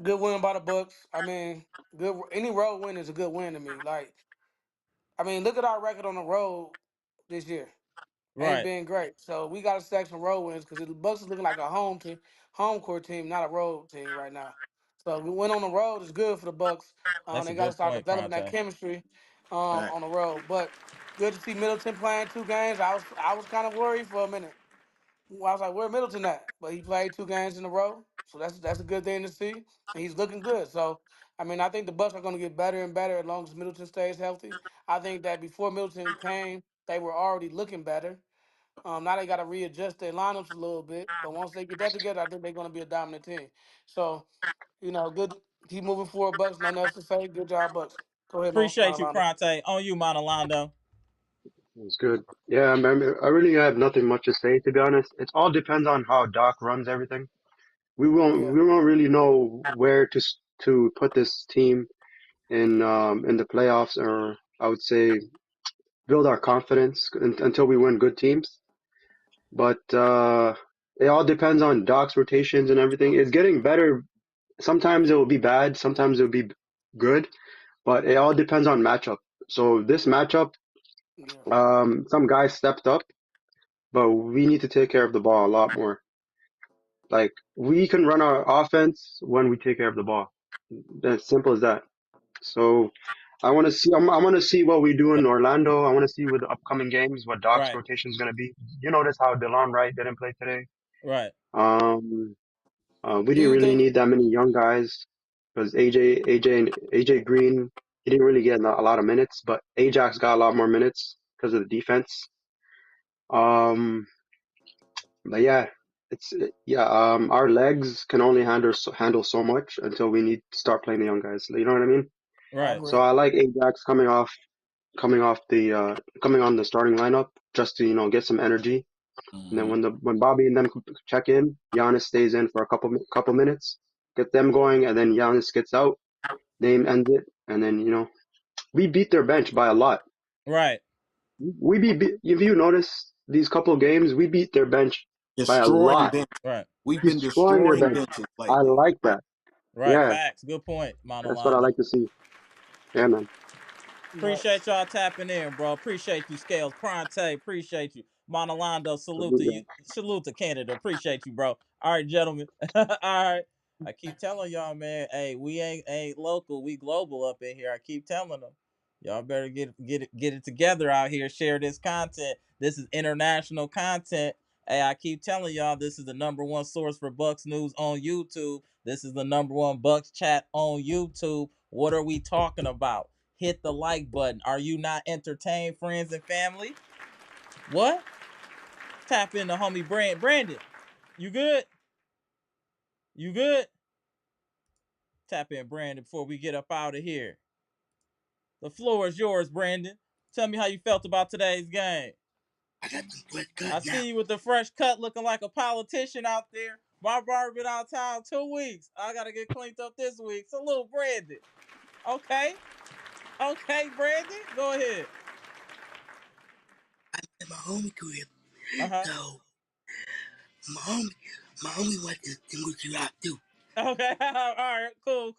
Good win by the Bucks. I mean, good. Any road win is a good win to me. Like, I mean, look at our record on the road this year. Ain't Right. been great. So we got to stack some road wins because the Bucks is looking like a home court team, not a road team right now. So we went on the road is good for the Bucks. That's a They got to good start point, developing that Pronte. chemistry Back. on the road. But good to see Middleton playing 2 games. I was kind of worried for a minute. I was like, where Middleton at? But he played 2 games in a row, so that's a good thing to see, and he's looking good. So, I mean, I think the Bucks are going to get better and better as long as Middleton stays healthy. I think that before Middleton came, they were already looking better. Now they got to readjust their lineups a little bit, but once they get that together, I think they're going to be a dominant team. So, good. Keep moving forward, Bucks. Nothing else to say. Good job, Bucks. Go ahead, Appreciate you, Marlon. Pronte. On you, Monalando. It's good. Yeah, I really have nothing much to say, to be honest. It all depends on how Doc runs everything. Yeah. We won't really know where to put this team in the playoffs, or I would say build our confidence until we win good teams. But it all depends on Doc's rotations and everything. It's getting better. Sometimes it will be bad, sometimes it will be good, but it all depends on matchup. So this matchup, Yeah. some guys stepped up, but we need to take care of the ball a lot more. Like, we can run our offense when we take care of the ball. As simple as that. So I want to see. I want to see what we do in Orlando. I want to see with the upcoming games what Doc's Right. rotation is going to be. You notice how DeLon Wright didn't play today. Right. We Do didn't you really think? need that many young guys because AJ Green, he didn't really get a lot of minutes, but Ajax got a lot more minutes because of the defense. But yeah, our legs can only handle so much until we need to start playing the young guys. You know what I mean? Right. So I like Ajax coming on the starting lineup just to get some energy. And then when Bobby and them check in, Giannis stays in for a couple minutes, get them going, and then Giannis gets out. Name ends it, and then we beat their bench by a lot. Right. We beat if you notice these couple games, we beat their bench by a Destroying lot. bench. Right. We've been Destroying their destroying bench. benches I lately. like that. Right. Yeah, Facts. Good point, that's what I Monalanda. like to see. Yeah, man. Appreciate y'all tapping in, bro. Appreciate you, Scales. Pronte, appreciate you. Monalando, salute to you. Salute to Canada. Appreciate you, bro. All right, gentlemen. All right. I keep telling y'all, man. Hey, we ain't local. We global up in here. I keep telling them. Y'all better get it together out here. Share this content. This is international content. Hey, I keep telling y'all, this is the #1 source for Bucks news on YouTube. This is the #1 Bucks chat on YouTube. What are we talking about? Hit the like button. Are you not entertained, friends and family? What? Tap into homie Brandon. You good? You good? Tap in, Brandon, before we get up out of here. The floor is yours, Brandon. Tell me how you felt about today's game. I got the fresh cut I now. see you with the fresh cut looking like a politician out there. My barber been out of town 2 weeks. I gotta get cleaned up this week. Salute, Brandon. Okay. Okay, Brandon. Go ahead. I'm at my homie crib. Uh-huh. So my homie wants to see what you out too. Okay. All right. Cool.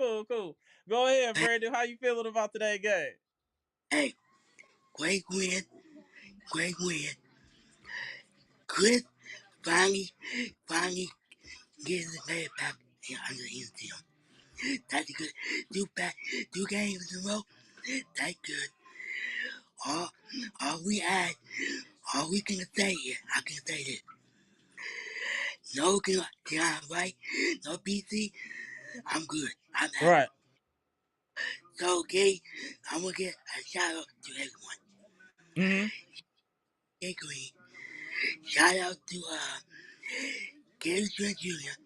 Go ahead, Brandon. How you feeling about today's game? Hey, great win. Chris finally gets his man back under his team. That's good. 2 games in a row. That's good. All we can say is, I can say this. No John, right? No BC. I'm good. I'm happy. Right. So, okay, I'm gonna get a shout out to everyone. Mm-hmm. Hey, Green. Shout out to Gary Trent Jr.,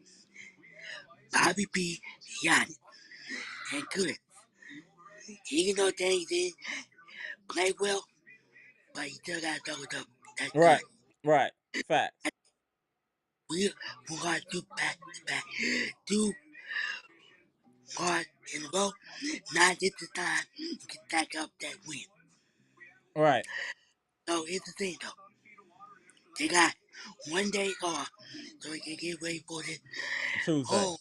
Bobby P, Yanni, and Chris. Even though they didn't play well, but he still got a double double. That's good. Right. Facts. We're gonna do back to back. 2 hard in a row. Now this is time to get back up that win. Right. So here's the thing though. They got 1 day off so we can get ready for this Tuesday. home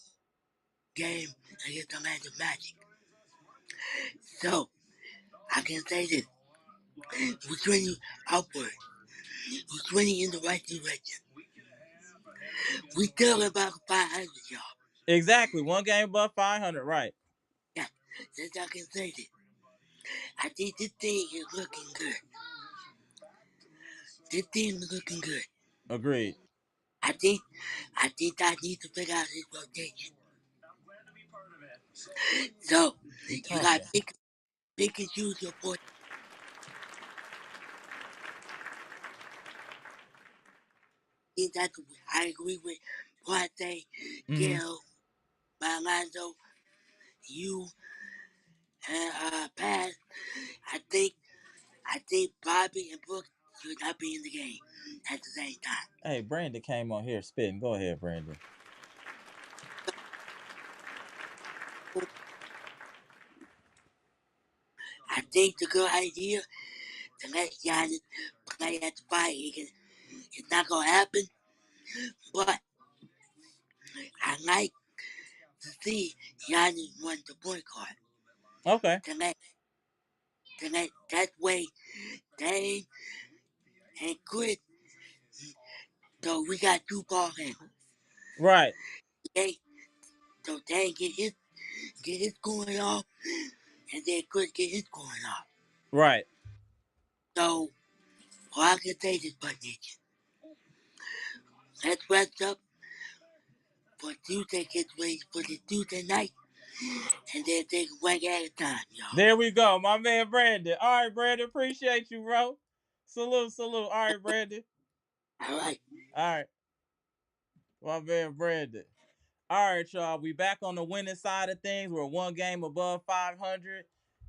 game against the Land of Magic. So I can say this. We're trending upward. We're trending in the right direction. We still about 500, y'all. Exactly. 1 game above 500. Right. Yeah, since I can say this. I think this thing is looking good. This team is looking good. Agreed. I think I need to figure out his rotation. So you got pick and choose your point. I agree with Ponte, Gil, Milando, you, and Paz. I think Bobby and Brooks should not be in the game at the same time. Hey, Brandon came on here spitting. Go ahead, Brandon. I think the good idea to let Giannis play at the 5 it's not gonna happen, but I like to see Giannis run the point guard. Okay. To let that way Dame and Chris. So we got 2 ball handlers. Right. So Dame get his going off, and then Chris get his going off. Right. So all I can say is, but Let's rest up for Tuesday, get ready for the Tuesday night, and then take one at a time, y'all. There we go, my man Brandon. All right, Brandon, appreciate you, bro. Salute. All right, Brandon. All right. My man Brandon. All right, y'all. We back on the winning side of things. We're one game above 500.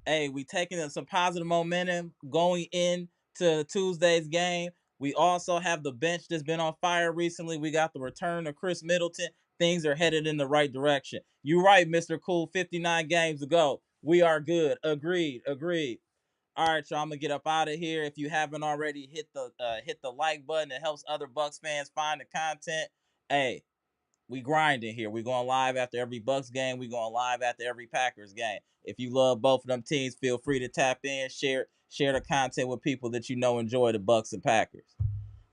Hey, we taking some positive momentum going into Tuesday's game. We also have the bench that's been on fire recently. We got the return of Chris Middleton. Things are headed in the right direction. You're right, Mr. Cool. 59 games to go. We are good. Agreed. All right, y'all. I'm gonna get up out of here. If you haven't already, hit the like button. It helps other Bucks fans find the content. Hey, we grinding here. We going live after every Bucks game. We going live after every Packers game. If you love both of them teams, feel free to tap in, share the content with people that you know enjoy the Bucks and Packers.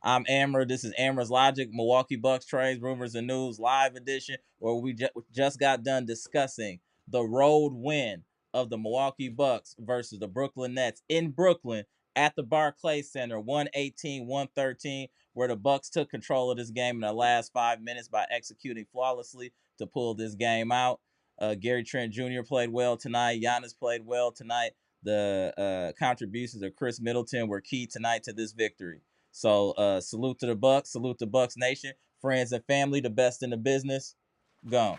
I'm Amara. This is Amara's Logic, Milwaukee Bucks trades, rumors, and news live edition, where we just got done discussing the road win of the Milwaukee Bucks versus the Brooklyn Nets in Brooklyn at the Barclays Center, 118-113, where the Bucks took control of this game in the last 5 minutes by executing flawlessly to pull this game out. Gary Trent Jr. played well tonight. Giannis played well tonight. The contributions of Chris Middleton were key tonight to this victory. So salute to the Bucks, salute to Bucks Nation, friends and family, the best in the business. Gone.